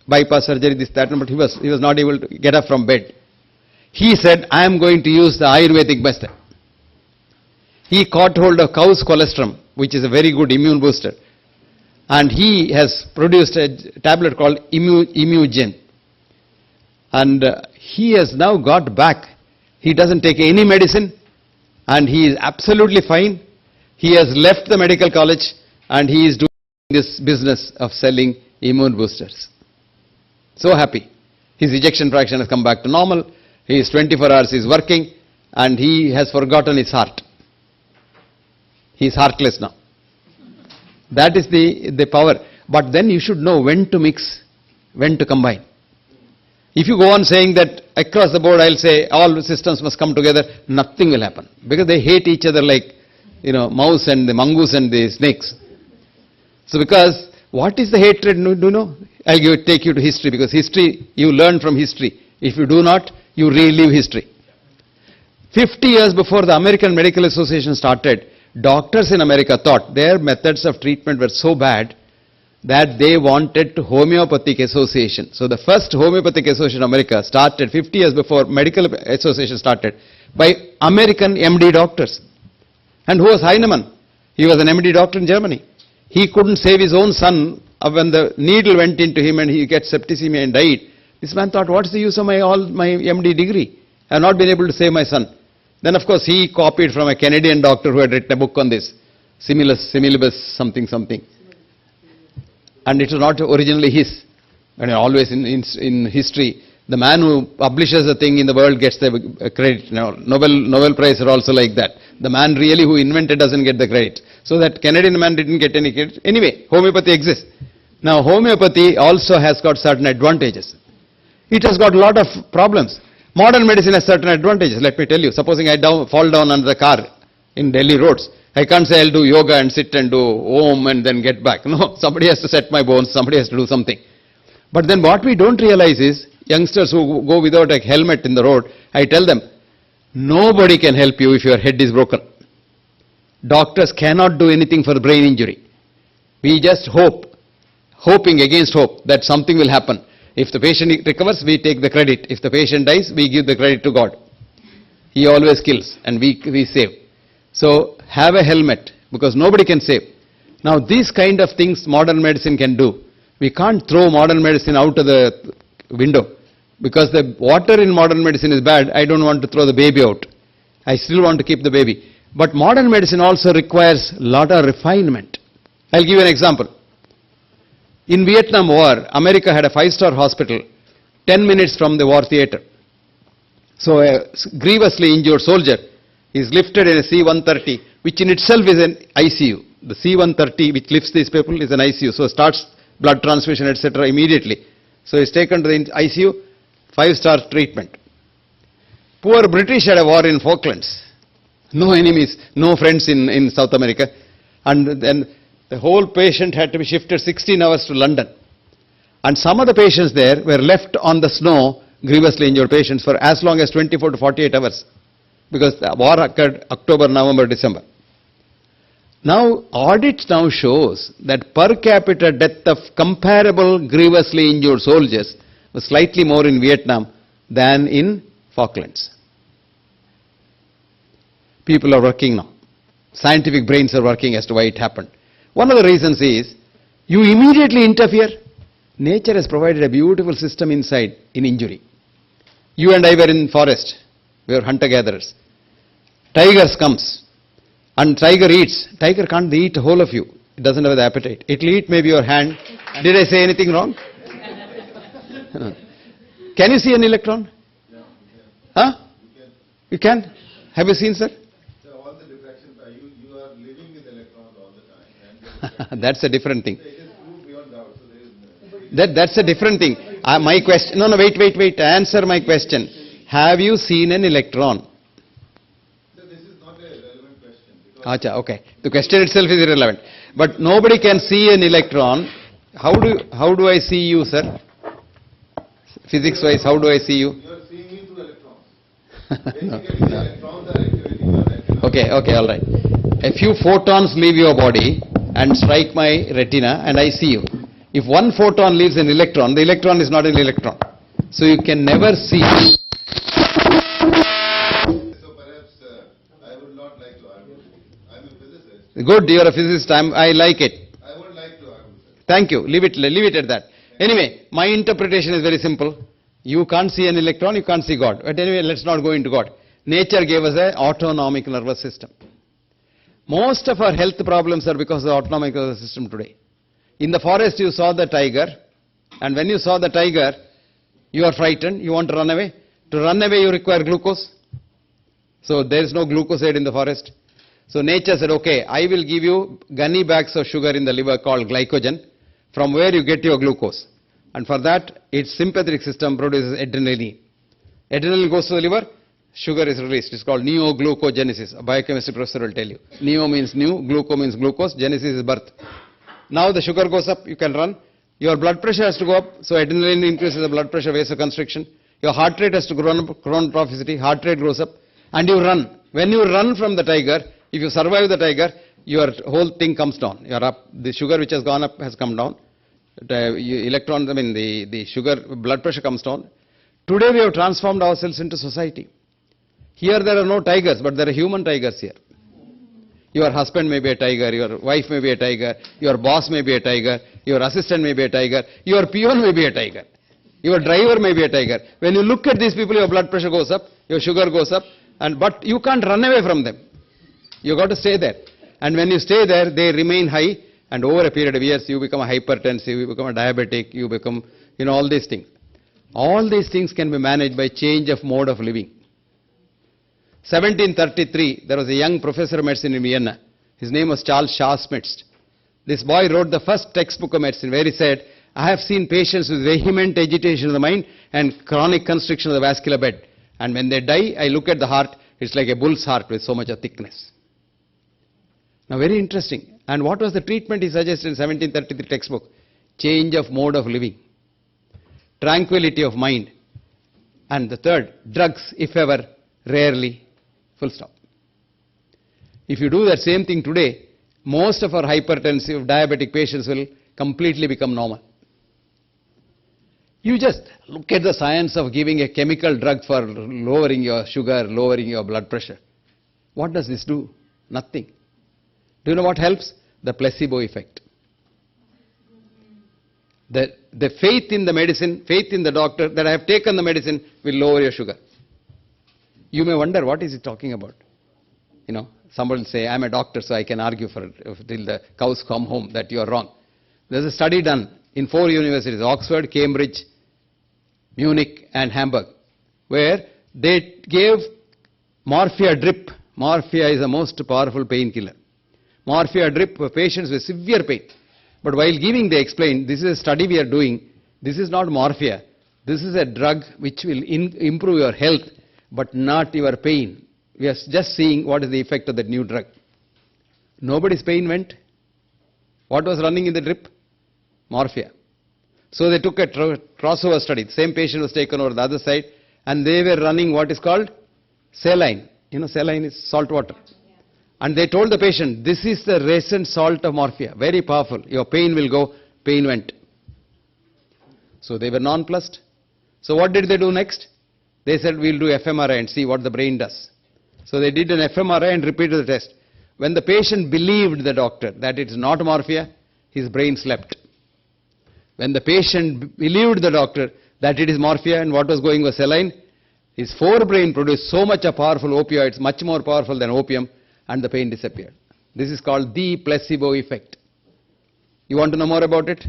bypass surgery, this, that, but he was not able to get up from bed. He said, I am going to use the Ayurvedic method. He caught hold of cow's colostrum, which is a very good immune booster. And he has produced a tablet called Immugen. And he has now got back. He doesn't take any medicine and he is absolutely fine. He has left the medical college and he is doing this business of selling immune boosters. So happy. His ejection fraction has come back to normal. He is 24 hours, he is working and he has forgotten his heart. He is heartless now. That is the power. But then you should know when to mix, when to combine. If you go on saying that across the board I'll say all systems must come together, nothing will happen. Because they hate each other like, mouse and the mongoose and the snakes. So because what is the hatred, do you know? I'll take you to history, because history, you learn from history. If you do not, you relive history. 50 years before the American Medical Association started, doctors in America thought their methods of treatment were so bad that they wanted to homeopathic association. So the first homeopathic association in America started 50 years before medical association started by American MD doctors. And who was Heinemann? He was an MD doctor in Germany. He couldn't save his own son when the needle went into him and he got septicemia and died. This man thought, what's the use of my MD degree? I have not been able to save my son. Then of course he copied from a Canadian doctor who had written a book on this, similibus something something. And it was not originally his. And always in history, the man who publishes a thing in the world gets the credit. Now, Nobel Prize are also like that. The man really who invented doesn't get the credit. So that Canadian man didn't get any credit. Anyway, homeopathy exists. Now homeopathy also has got certain advantages. It has got a lot of problems. Modern medicine has certain advantages. Let me tell you, supposing I fall down under the car in Delhi roads, I can't say I'll do yoga and sit and do Om and then get back. No, somebody has to set my bones, somebody has to do something. But then what we don't realize is, youngsters who go without a helmet in the road, I tell them, nobody can help you if your head is broken. Doctors cannot do anything for brain injury. We just hoping against hope that something will happen. If the patient recovers, we take the credit. If the patient dies, we give the credit to God. He always kills and we save. So have a helmet, because nobody can save. Now these kind of things modern medicine can do. We can't throw modern medicine out of the window. Because the water in modern medicine is bad, I don't want to throw the baby out. I still want to keep the baby. But modern medicine also requires a lot of refinement. I'll give you an example. In Vietnam War, America had a 5-star hospital 10 minutes from the war theater. So a grievously injured soldier is lifted in a C-130, which in itself is an ICU. The C-130 which lifts these people is an ICU. So starts blood transfusion, etc. immediately. So he's taken to the ICU, 5-star treatment. Poor British had a war in Falklands. No enemies, no friends in South America. And then the whole patient had to be shifted 16 hours to London. And some of the patients there were left on the snow, grievously injured patients, for as long as 24 to 48 hours. Because the war occurred October, November, December. Now, audit now shows that per capita death of comparable grievously injured soldiers was slightly more in Vietnam than in Falklands. People are working now. Scientific brains are working as to why it happened. One of the reasons is, you immediately interfere. Nature has provided a beautiful system inside in injury. You and I were in forest. We were hunter-gatherers. Tigers comes. And tiger eats. Tiger can't eat whole of you. It doesn't have the appetite. It will eat maybe your hand. Did I say anything wrong? Can you see an electron? Huh? You can? Have you seen, sir? So all the diffractions, you are living with electrons all the time. That's a different thing. It is proved beyond doubt. So there is That's a different thing. My question, no, wait. Answer my question. Have you seen an electron? This is not a relevant question. Acha, okay. The question itself is irrelevant. But nobody can see an electron. How do I see you, sir? Physics-wise, how do I see you? You are seeing me through electrons. Basically, the electrons are activating your retina. Okay, all right. A few photons leave your body and strike my retina and I see you. If one photon leaves an electron, the electron is not an electron. So you can never see. So perhaps I would not like to argue. I'm a physicist. Good, you're a physicist. I like it. I would like to argue, sir. Thank you. Leave it at that. Anyway, my interpretation is very simple. You can't see an electron, you can't see God. But anyway, let's not go into God. Nature gave us an autonomic nervous system. Most of our health problems are because of the autonomic nervous system today. In the forest, you saw the tiger, and when you saw the tiger, you are frightened, you want to run away. To run away, you require glucose. So there is no glucose aid in the forest. So nature said, okay, I will give you gunny bags of sugar in the liver called glycogen, from where you get your glucose. And for that, its sympathetic system produces adrenaline. Adrenaline goes to the liver, sugar is released. It's called neoglucogenesis. A biochemistry professor will tell you. Neo means new, gluco means glucose, genesis is birth. Now the sugar goes up, you can run. Your blood pressure has to go up, so adrenaline increases the blood pressure, vasoconstriction. Your heart rate has to grow up, chronotrophicity, heart rate grows up, and you run. When you run from the tiger, if you survive the tiger, your whole thing comes down. You're up. The sugar which has gone up has come down. The sugar, blood pressure comes down. Today we have transformed ourselves into society. Here there are no tigers, but there are human tigers here. Your husband may be a tiger, your wife may be a tiger, your boss may be a tiger, your assistant may be a tiger, your peon may be a tiger, your driver may be a tiger. When you look at these people, your blood pressure goes up, your sugar goes up, but you can't run away from them. You got to stay there. And when you stay there, they remain high, and over a period of years, you become a hypertensive, you become a diabetic, you become, all these things. All these things can be managed by change of mode of living. 1733, there was a young professor of medicine in Vienna. His name was Charles Schmitz. This boy wrote the first textbook of medicine, where he said, I have seen patients with vehement agitation of the mind and chronic constriction of the vascular bed. And when they die, I look at the heart, it's like a bull's heart with so much of thickness. Now, very interesting. And what was the treatment he suggested in 1733 textbook? Change of mode of living, tranquility of mind. And the third, drugs, if ever, rarely. Full stop. If you do that same thing today, most of our hypertensive diabetic patients will completely become normal. You just look at the science of giving a chemical drug for lowering your sugar, lowering your blood pressure. What does this do? Nothing. Do you know what helps? The placebo effect. The faith in the medicine, faith in the doctor that I have taken the medicine will lower your sugar. You may wonder, what is he talking about? Somebody will say, I'm a doctor, so I can argue till the cows come home that you are wrong. There's a study done in 4 universities, Oxford, Cambridge, Munich, and Hamburg, where they gave morphia drip. Morphia is the most powerful painkiller. Morphia drip for patients with severe pain. But while giving, they explained, this is a study we are doing. This is not morphia. This is a drug which will improve your health, but not your pain. We are just seeing what is the effect of that new drug. Nobody's pain went. What was running in the drip? Morphia. So they took a crossover study. The same patient was taken over the other side, and they were running what is called saline. Saline is salt water. And they told the patient, this is the recent salt of morphia, very powerful. Your pain will go, pain went. So they were nonplussed. So what did they do next? They said, we'll do fMRI and see what the brain does. So they did an fMRI and repeated the test. When the patient believed the doctor that it's not morphia, his brain slept. When the patient believed the doctor that it is morphia and what was going was saline, his forebrain produced so much of powerful opioids, much more powerful than opium, and the pain disappeared. This is called the placebo effect. You want to know more about it?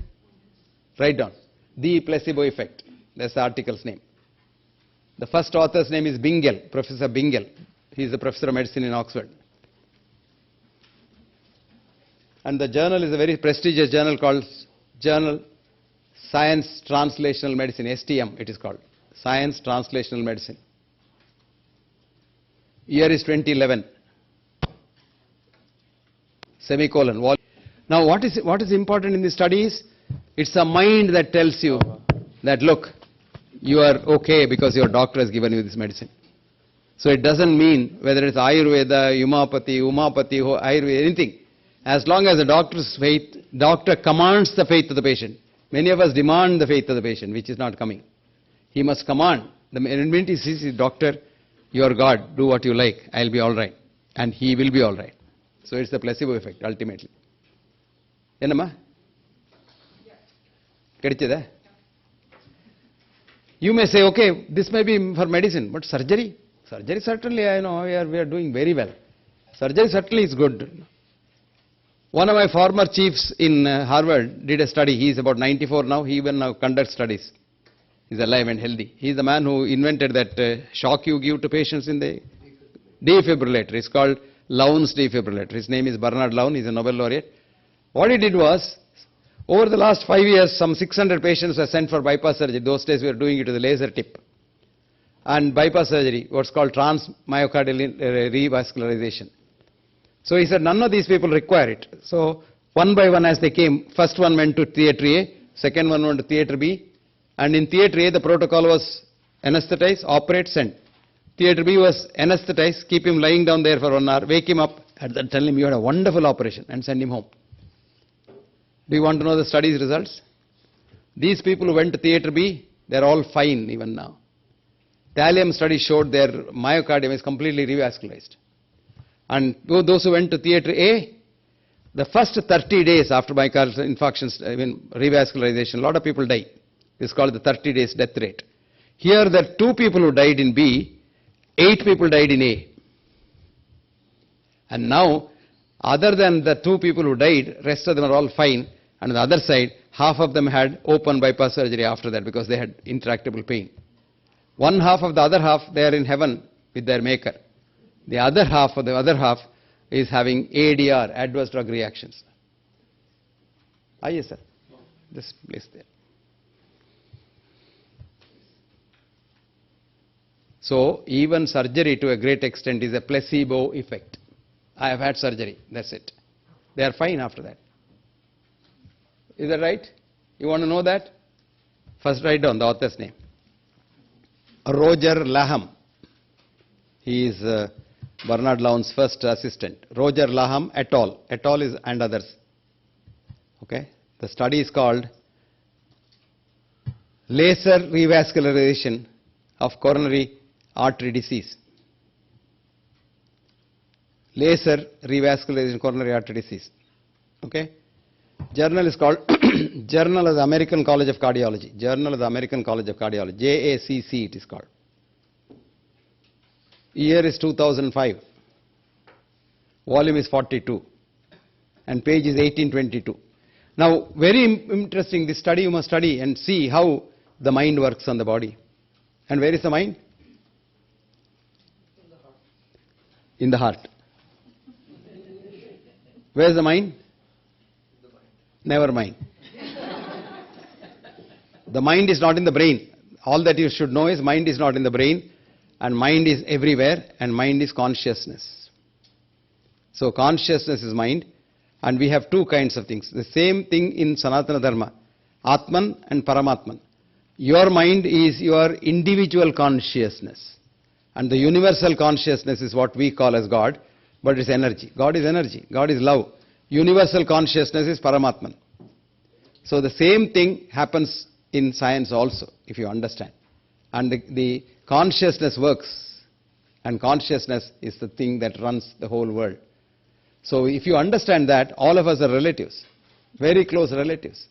Write down. The placebo effect. That's the article's name. The first author's name is Bingel, Professor Bingel. He is a professor of medicine in Oxford. And the journal is a very prestigious journal called Journal Science Translational Medicine, STM it is called. Science Translational Medicine. Year is 2011. Semicolon. Now what is important in this study is, it's a mind that tells you that look, you are okay because your doctor has given you this medicine. So it doesn't mean whether it's Ayurveda, Umapati, Ayurveda, anything. As long as the doctor commands the faith of the patient, Many of us demand the faith of the patient, which is not coming. He must command. The minute he sees, doctor, you are God, do what you like, I'll be all right. And he will be all right. So it's the placebo effect, ultimately. Enama? Kedichida? You may say, okay, this may be for medicine, but surgery? Surgery certainly, I know, we are doing very well. Surgery certainly is good. One of my former chiefs in Harvard did a study. He is about 94 now. He even now conducts studies. He's alive and healthy. He's the man who invented that shock you give to patients in the defibrillator. It's called Lowndes defibrillator. His name is Bernard Lown. He's a Nobel laureate. What he did was, over the last 5 years, some 600 patients were sent for bypass surgery. Those days we were doing it with a laser tip. And bypass surgery, what's called transmyocardial revascularization. So he said, none of these people require it. So one by one as they came, first one went to theatre A, second one went to theatre B. And in theatre A, the protocol was anesthetize, operate, send. Theatre B was anesthetize, keep him lying down there for 1 hour, wake him up, and then tell him you had a wonderful operation and send him home. Do you want to know the study's results? These people who went to theatre B, they're all fine even now. Thallium study showed their myocardium is completely revascularized. And those who went to theatre A, the first 30 days after myocardial infarctions, revascularization, a lot of people die. It's called the 30 days death rate. Here there are 2 people who died in B, 8 people died in A. And now, other than the 2 people who died, rest of them are all fine. And on the other side, half of them had open bypass surgery after that because they had intractable pain. One half of the other half, they are in heaven with their maker. The other half of the other half is having ADR, adverse drug reactions. Yes, sir. Just place there. So even surgery to a great extent is a placebo effect. I have had surgery, that's it. They are fine after that. Is that right? You want to know that? First write down the author's name. Roger Laham. He is Bernard Lowndes' first assistant. Roger Laham et al. Et al. Is and others. Okay? The study is called Laser Revascularization of Coronary Artery Disease. Laser Revascularization Coronary Artery Disease. Okay? Journal is called Journal of the American College of Cardiology. Journal of the American College of Cardiology. JACC it is called. Year is 2005. Volume is 42. And page is 1822. Now, very interesting, this study you must study and see how the mind works on the body. And where is the mind? In the heart. Where is the mind? Never mind. The mind is not in the brain. All that you should know is mind is not in the brain, and mind is everywhere, and mind is consciousness. So consciousness is mind, and we have 2 kinds of things. The same thing in Sanatana Dharma, Atman and Paramatman. Your mind is your individual consciousness, and the universal consciousness is what we call as God, but it's energy. God is energy. God is love. Universal consciousness is Paramatman. So the same thing happens in science also, if you understand. And the consciousness works, and consciousness is the thing that runs the whole world. So if you understand that, all of us are relatives, very close relatives.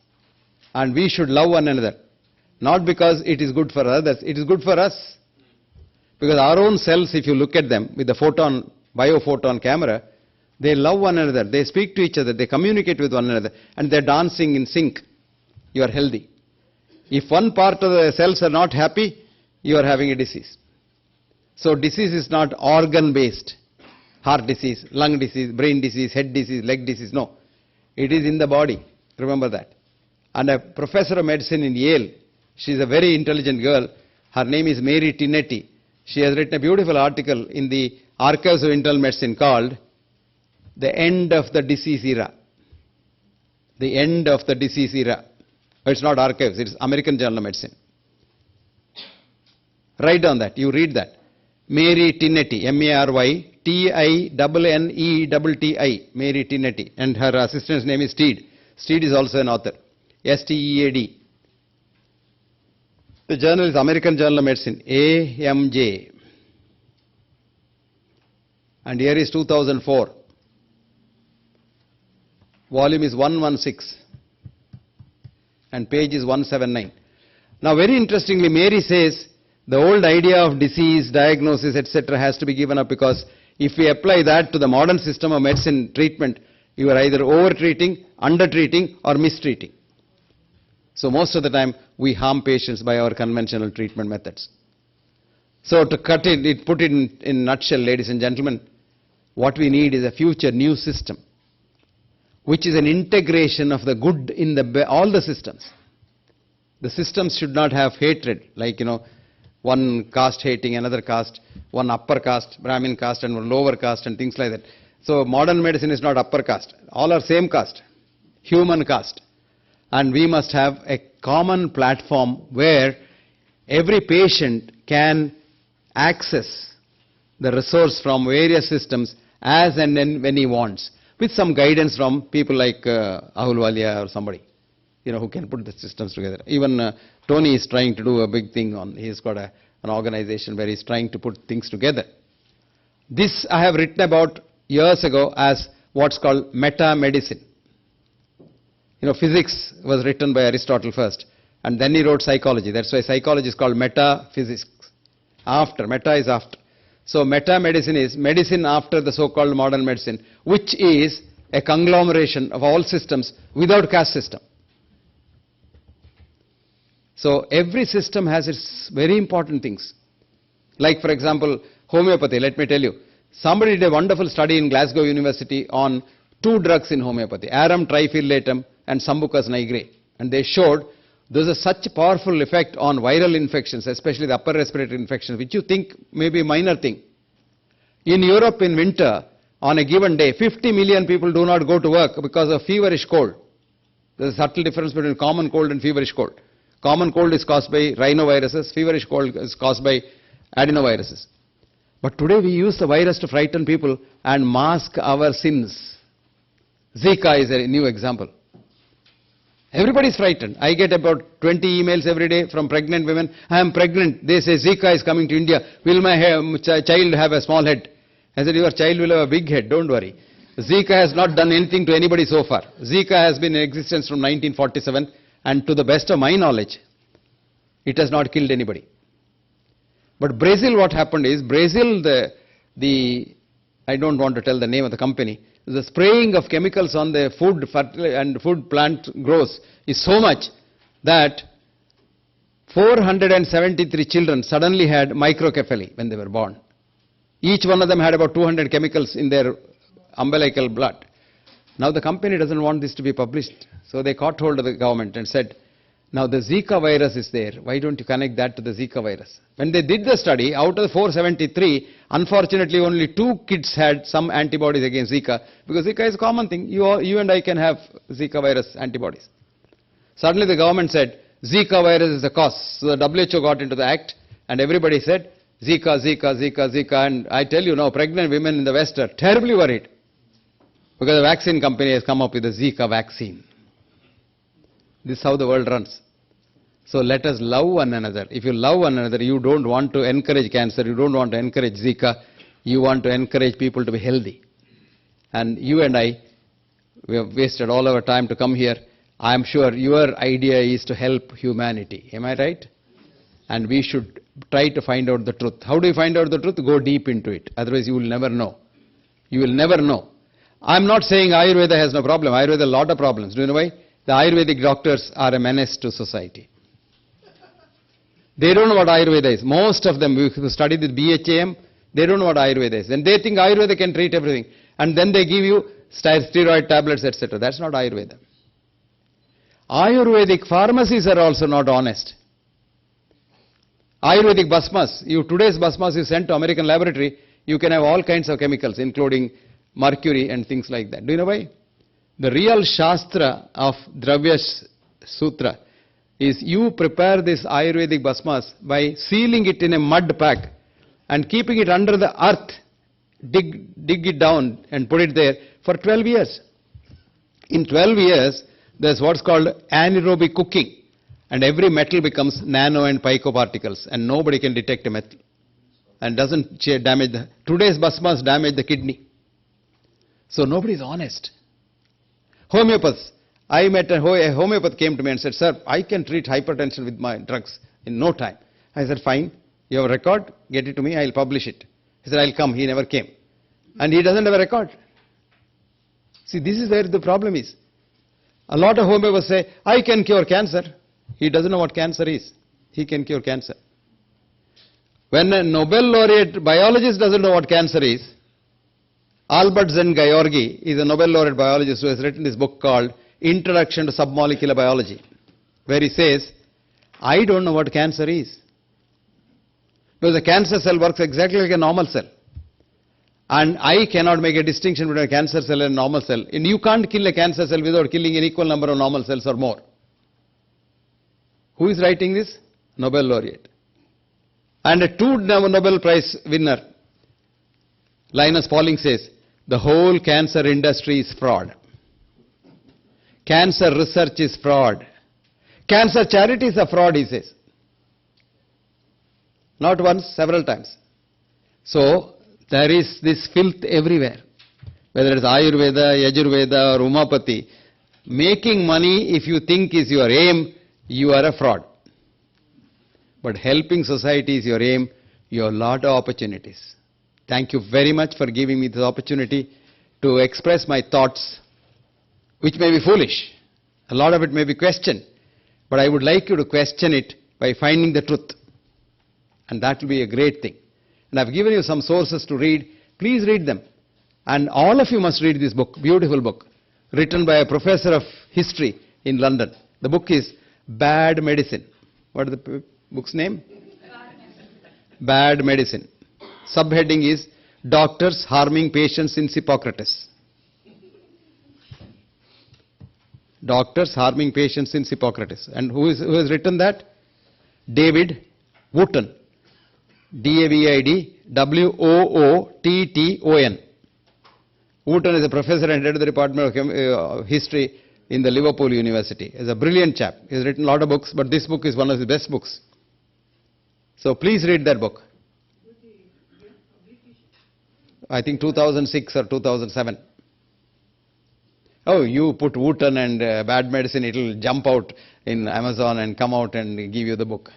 And we should love one another, not because it is good for others, it is good for us. Because our own cells, if you look at them with the biophoton camera, they love one another, they speak to each other, they communicate with one another, and they're dancing in sync. You are healthy. If one part of the cells are not happy, you are having a disease. So disease is not organ-based. Heart disease, lung disease, brain disease, head disease, leg disease, no. It is in the body. Remember that. And a professor of medicine in Yale, she's a very intelligent girl. Her name is Mary Tinetti. She has written a beautiful article in the Archives of Internal Medicine called The End of the Disease Era. The End of the Disease Era. It's not archives, it's American Journal of Medicine. Write down that, you read that. Mary Tinetti, M-A-R-Y-T-I-N-N-E-T-T-I, Mary Tinetti. And her assistant's name is Steed. Steed is also an author. STEAD. The journal is American Journal of Medicine, AMJ. And here is 2004. Volume is 116. And page is 179. Now very interestingly, Mary says the old idea of disease, diagnosis, etc. has to be given up, because if we apply that to the modern system of medicine treatment, you are either over-treating, under-treating or mistreating. So most of the time we harm patients by our conventional treatment methods. So to put it in a nutshell, ladies and gentlemen, what we need is a future new system, which is an integration of the good in all the systems. The systems should not have hatred, like, one caste hating another caste, one upper caste, Brahmin caste, and one lower caste, and things like that. So modern medicine is not upper caste. All are same caste, human caste. And we must have a common platform where every patient can access the resource from various systems as and when he wants, with some guidance from people like Ahul Walia or somebody, who can put the systems together. Even Tony is trying to do a big thing he's got an organization where he's trying to put things together. This I have written about years ago as what's called meta-medicine. Physics was written by Aristotle first, and then he wrote psychology. That's why psychology is called metaphysics. Meta is after. So meta-medicine is medicine after the so-called modern medicine, which is a conglomeration of all systems without caste system. So every system has its very important things. Like, for example, homeopathy. Let me tell you, somebody did a wonderful study in Glasgow University on 2 drugs in homeopathy, arum trifoliatum and Sambucus nigra. And they showed there's such a powerful effect on viral infections, especially the upper respiratory infections, which you think may be a minor thing. In Europe in winter, on a given day, 50 million people do not go to work because of feverish cold. There's a subtle difference between common cold and feverish cold. Common cold is caused by rhinoviruses, feverish cold is caused by adenoviruses. But today we use the virus to frighten people and mask our sins. Zika is a new example. Everybody is frightened. I get about 20 emails every day from pregnant women. I am pregnant. They say Zika is coming to India. Will my child have a small head? I said, your child will have a big head. Don't worry. Zika has not done anything to anybody so far. Zika has been in existence from 1947, and to the best of my knowledge, it has not killed anybody. But Brazil, what happened is, Brazil, I don't want to tell the name of the company, the spraying of chemicals on the food and food plant growth is so much that 473 children suddenly had microcephaly when they were born. Each one of them had about 200 chemicals in their umbilical blood. Now the company doesn't want this to be published, so they caught hold of the government and said, now the Zika virus is there, why don't you connect that to the Zika virus? When they did the study, out of the 473, unfortunately only 2 kids had some antibodies against Zika, because Zika is a common thing. You and I can have Zika virus antibodies. Suddenly the government said, Zika virus is the cause. So the WHO got into the act, and everybody said, Zika, Zika, Zika, Zika. And I tell you now, pregnant women in the West are terribly worried, because the vaccine company has come up with a Zika vaccine. This is how the world runs. So let us love one another. If you love one another, you don't want to encourage cancer, you don't want to encourage Zika, you want to encourage people to be healthy. And you and I, we have wasted all our time to come here. I am sure your idea is to help humanity. Am I right? And we should try to find out the truth. How do you find out the truth? Go deep into it. Otherwise you will never know. You will never know. I am not saying Ayurveda has no problem. Ayurveda has a lot of problems. Do you know why? The Ayurvedic doctors are a menace to society. They don't know what Ayurveda is. Most of them who study with BHAM, they don't know what Ayurveda is. And they think Ayurveda can treat everything. And then they give you steroid tablets, etc. That's not Ayurveda. Ayurvedic pharmacies are also not honest. Ayurvedic basmas, today's basmas you send to American laboratory, you can have all kinds of chemicals, including mercury and things like that. Do you know why? The real Shastra of Dravya Sutra is you prepare this Ayurvedic basmas by sealing it in a mud pack and keeping it under the earth, dig it down and put it there for 12 years. In 12 years, There's what's called anaerobic cooking. And every metal becomes nano and picoparticles, and nobody can detect a metal. And doesn't damage today's basmas damage the kidney. So nobody is honest. Homeopaths. I met a homeopath came to me and said, sir, I can treat hypertension with my drugs in no time. I said, fine, you have a record, get it to me, I'll publish it. He said, I'll come. He never came. And he doesn't have a record. See, this is where the problem is. A lot of homeopaths say, I can cure cancer. He doesn't know what cancer is. He can cure cancer. When a Nobel laureate biologist doesn't know what cancer is, Albert Zen-Georgi is a Nobel laureate biologist who has written this book called Introduction to Submolecular Biology, where he says, I don't know what cancer is. Because the cancer cell works exactly like a normal cell. And I cannot make a distinction between a cancer cell and a normal cell. And you can't kill a cancer cell without killing an equal number of normal cells or more. Who is writing this? Nobel laureate. And a 2 Nobel Prize winner, Linus Pauling, says, the whole cancer industry is fraud. Cancer research is fraud. Cancer charities are fraud, he says. Not once, several times. So, there is this filth everywhere. Whether it's Ayurveda, Yajurveda or Umapati. Making money, if you think is your aim, you are a fraud. But helping society is your aim, you have a lot of opportunities. Thank you very much for giving me this opportunity to express my thoughts, which may be foolish. A lot of it may be questioned. But I would like you to question it by finding the truth. And that will be a great thing. And I've given you some sources to read. Please read them. And all of you must read this book, beautiful book, written by a professor of history in London. The book is Bad Medicine. What is the book's name? Bad Medicine. Subheading is Doctors Harming Patients Since Hippocrates. Doctors Harming Patients Since Hippocrates. And who has written that? David Wooton. David Wootton. Wooton is a professor and head of the Department of History in the Liverpool University. He's a brilliant chap. He's written a lot of books, but this book is one of his best books. So please read that book. I think 2006 or 2007. Oh, you put Wooton and Bad Medicine, it will jump out in Amazon and come out and give you the book.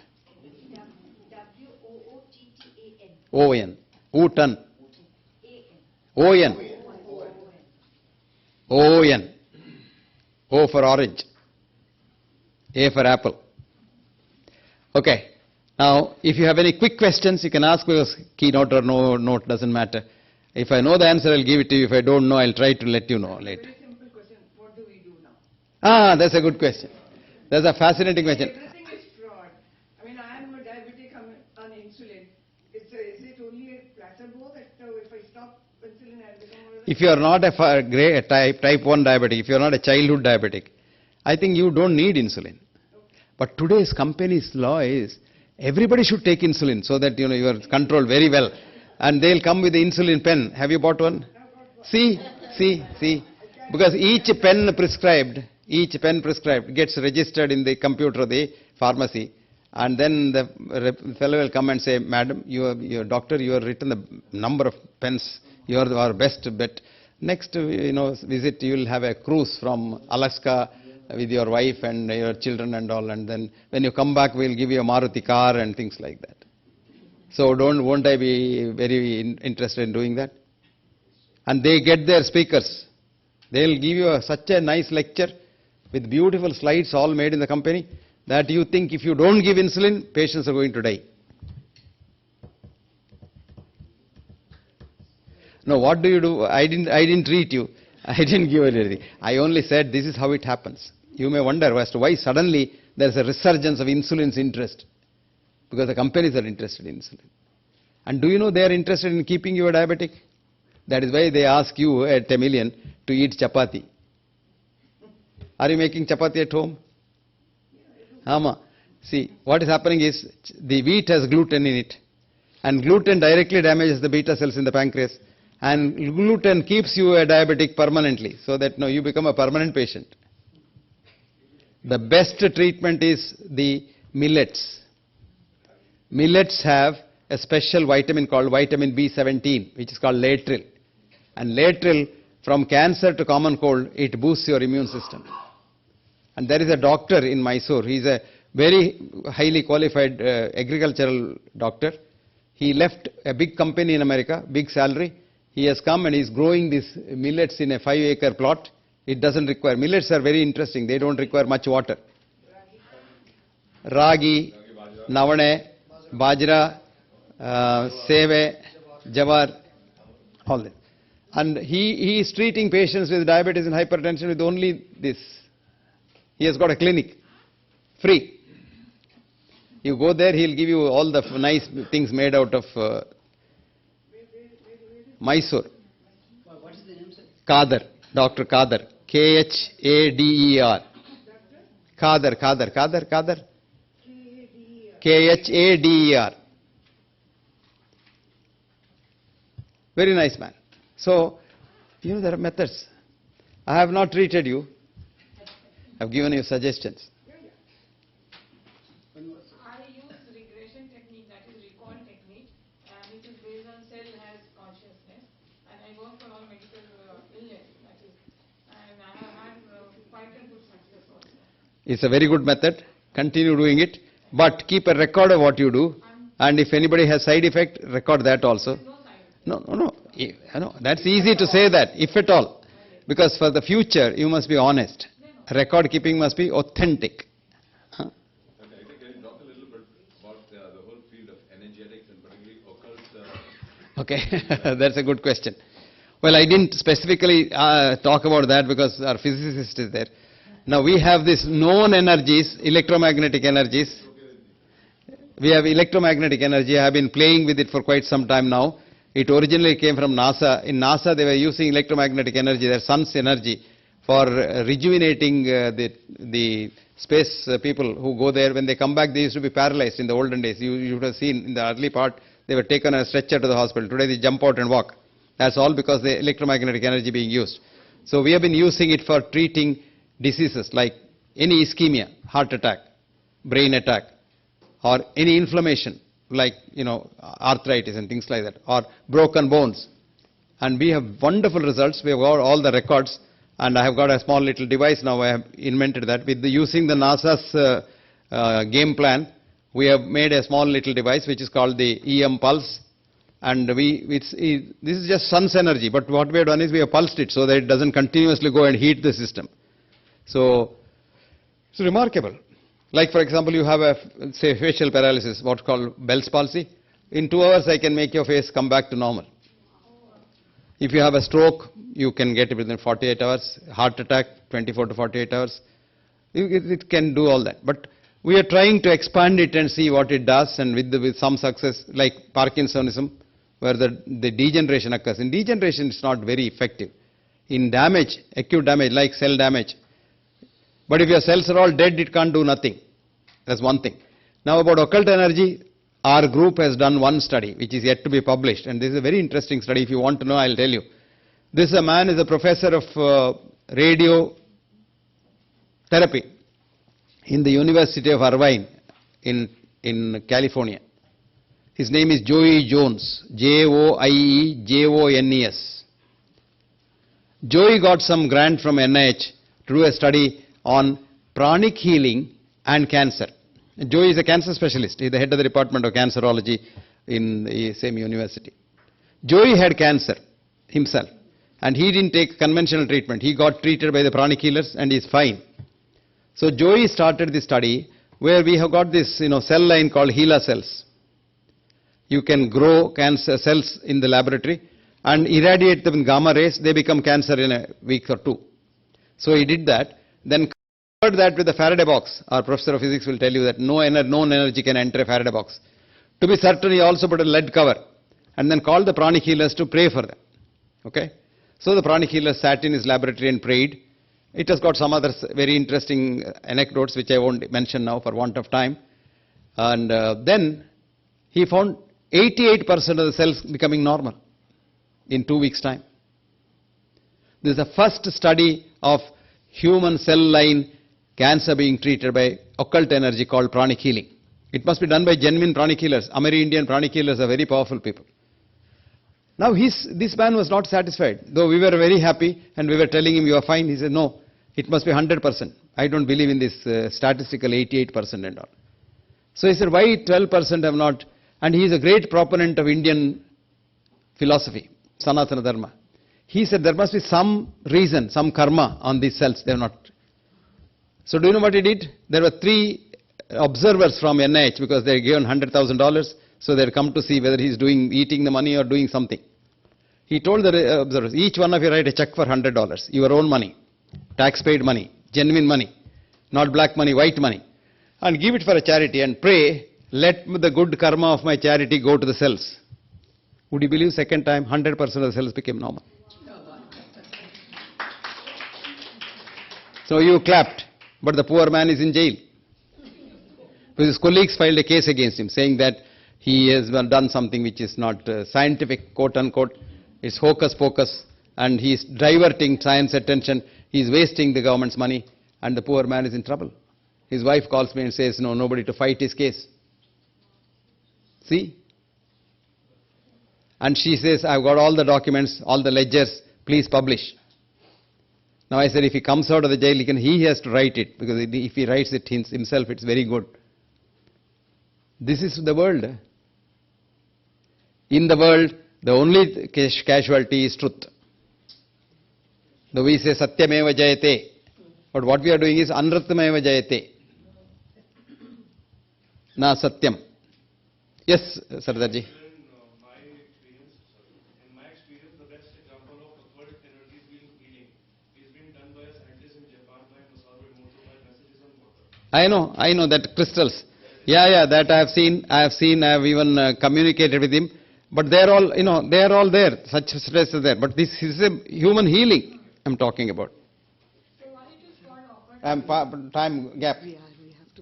O-N. Wooton. O-N. O-N. O for orange. A for apple. Okay. Now, if you have any quick questions, you can ask because keynote or no note doesn't matter. If I know the answer, I'll give it to you. If I don't know, I'll try to let you know later. Very simple question. What do we do now? That's a good question. That's a fascinating question. Everything is fraud. I mean, I am a diabetic, I'm on insulin. Is it only a placebo that if I stop insulin, I'll become more... If you are not a type 1 diabetic, if you are not a childhood diabetic, I think you don't need insulin. Okay. But today's company's law is everybody should take insulin so that you are controlled very well. And they'll come with the insulin pen. Have you bought one? See. Because each pen prescribed gets registered in the computer of the pharmacy. And then the fellow will come and say, Madam, your doctor, you have written the number of pens. You are our best bet. Next, visit, you will have a cruise from Alaska with your wife and your children and all. And then when you come back, we'll give you a Maruti car and things like that. So won't I be very interested in doing that? And they get their speakers. They'll give you such a nice lecture with beautiful slides all made in the company that you think if you don't give insulin, patients are going to die. No, what do you do? I didn't treat you. I didn't give anything. I only said this is how it happens. You may wonder as to why suddenly there's a resurgence of insulin's interest. Because the companies are interested in insulin. And do you know they are interested in keeping you a diabetic? That is why they ask you at $1 million to eat chapati. Are you making chapati at home? Ama. See, what is happening is the wheat has gluten in it. And gluten directly damages the beta cells in the pancreas. And gluten keeps you a diabetic permanently. So that you become a permanent patient. The best treatment is the millets. Millets have a special vitamin called vitamin B17, which is called laetrile. And laetrile, from cancer to common cold, it boosts your immune system. And there is a doctor in Mysore. He is a very highly qualified agricultural doctor. He left a big company in America, big salary. He has come and is growing these millets in a 5-acre plot. It doesn't require, millets are very interesting. They don't require much water. Ragi, Navane, Bajra, Seve, Jawar, all that. And he is treating patients with diabetes and hypertension with only this. He has got a clinic, free. You go there, he'll give you all the nice things made out of Mysore. What is the name, sir? Kader, Dr. Kader, Khader. Kader. Khader. Very nice man. So, there are methods. I have not treated you. I have given you suggestions. I use regression technique, that is recall technique, which is based on cell has consciousness, and I work for all medical illness, that is, and I have had quite a good success also. It's a very good method. Continue doing it, but keep a record of what you do, and if anybody has side effect, record that also. No side effect. No. That's easy to say that, if at all, because for the future you must be honest. Record keeping must be authentic. Okay, can you talk a little bit about the whole field of energetics and particularly occult? Okay, that's a good question. Well, I didn't specifically talk about that because our physicist is there. Now we have these known energies, electromagnetic energies. We have electromagnetic energy. I have been playing with it for quite some time now. It originally came from NASA. In NASA they were using electromagnetic energy, their sun's energy, for rejuvenating the space people who go there. When they come back, they used to be paralyzed in the olden days. You would have seen in the early part, they were taken on a stretcher to the hospital. Today they jump out and walk. That's all because the electromagnetic energy being used. So we have been using it for treating diseases like any ischemia, heart attack, brain attack, or any inflammation like, arthritis and things like that, or broken bones. And we have wonderful results. We have got all the records. And I have got a small little device now. I have invented that. Using the NASA's game plan, we have made a small little device which is called the EM pulse. And this is just sun's energy. But what we have done is we have pulsed it so that it doesn't continuously go and heat the system. So it's remarkable. Like, for example, you have say facial paralysis, what's called Bell's palsy. In 2 hours, I can make your face come back to normal. If you have a stroke, you can get it within 48 hours. Heart attack, 24 to 48 hours. It can do all that. But we are trying to expand it and see what it does, and with some success, like Parkinsonism, where the degeneration occurs. In degeneration, it's not very effective. In damage, acute damage, like cell damage. But if your cells are all dead, it can't do nothing. That's one thing. Now about occult energy, our group has done one study, which is yet to be published. And this is a very interesting study. If you want to know, I'll tell you. This man is a professor of radio therapy in the University of Irvine in California. His name is Joey Jones, Joiejones. Joey got some grant from NIH to do a study on pranic healing and cancer. Joey is a cancer specialist. He is the head of the Department of Cancerology in the same university. Joey had cancer himself, and he didn't take conventional treatment. He got treated by the pranic healers and he is fine. So Joey started this study where we have got this cell line called HeLa cells. You can grow cancer cells in the laboratory and irradiate them in gamma rays. They become cancer in a week or two. So he did that. Then covered that with a Faraday box. Our professor of physics will tell you that no energy can enter a Faraday box. To be certain, he also put a lead cover and then called the pranic healers to pray for them. Okay? So the pranic healers sat in his laboratory and prayed. It has got some other very interesting anecdotes which I won't mention now for want of time. And then he found 88% of the cells becoming normal in 2 weeks' time. This is the first study of human cell line cancer being treated by occult energy called pranic healing. It must be done by genuine pranic healers. Amerindian pranic healers are very powerful people. Now this man was not satisfied. Though we were very happy and we were telling him, you are fine. He said, no, it must be 100%. I don't believe in this statistical 88% and all. So he said, why 12% have not? And he is a great proponent of Indian philosophy, Sanatana Dharma. He said there must be some reason, some karma on these cells. They have not. So do you know what he did? There were 3 observers from NIH because they had given $100,000. So they had come to see whether he is eating the money or doing something. He told the observers, each one of you write a check for $100, your own money, tax-paid money, genuine money, not black money, white money, and give it for a charity and pray, let the good karma of my charity go to the cells. Would you believe second time, 100% of the cells became normal? So you clapped, but the poor man is in jail. Because his colleagues filed a case against him, saying that he has done something which is not scientific, quote unquote. It's hocus pocus, and he's diverting science attention. He's wasting the government's money, and the poor man is in trouble. His wife calls me and says, no, nobody to fight his case. See? And she says, I've got all the documents, all the ledgers, please publish. Now I said, if he comes out of the jail, he has to write it, because if he writes it himself, it's very good. This is the world. In the world, the only casualty is truth. Though we say Satyameva Jayate, but what we are doing is Anrattameva Jayate. Na Satyam. Yes, Sardarji. In my experience, the best example of occult energy being healing is being done by a scientist in Japan by Masaru Emoto by messages on water. I know that crystals. Yeah, that I have seen, I have even communicated with him. But they are all, they are all there. Such stress is there. But this is a human healing I'm talking about. So why it is called occult? Time gap. We have to.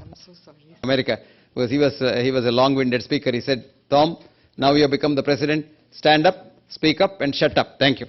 I'm so sorry. America, because he was a long-winded speaker. He said, Tom, now you have become the president. Stand up, speak up, and shut up. Thank you.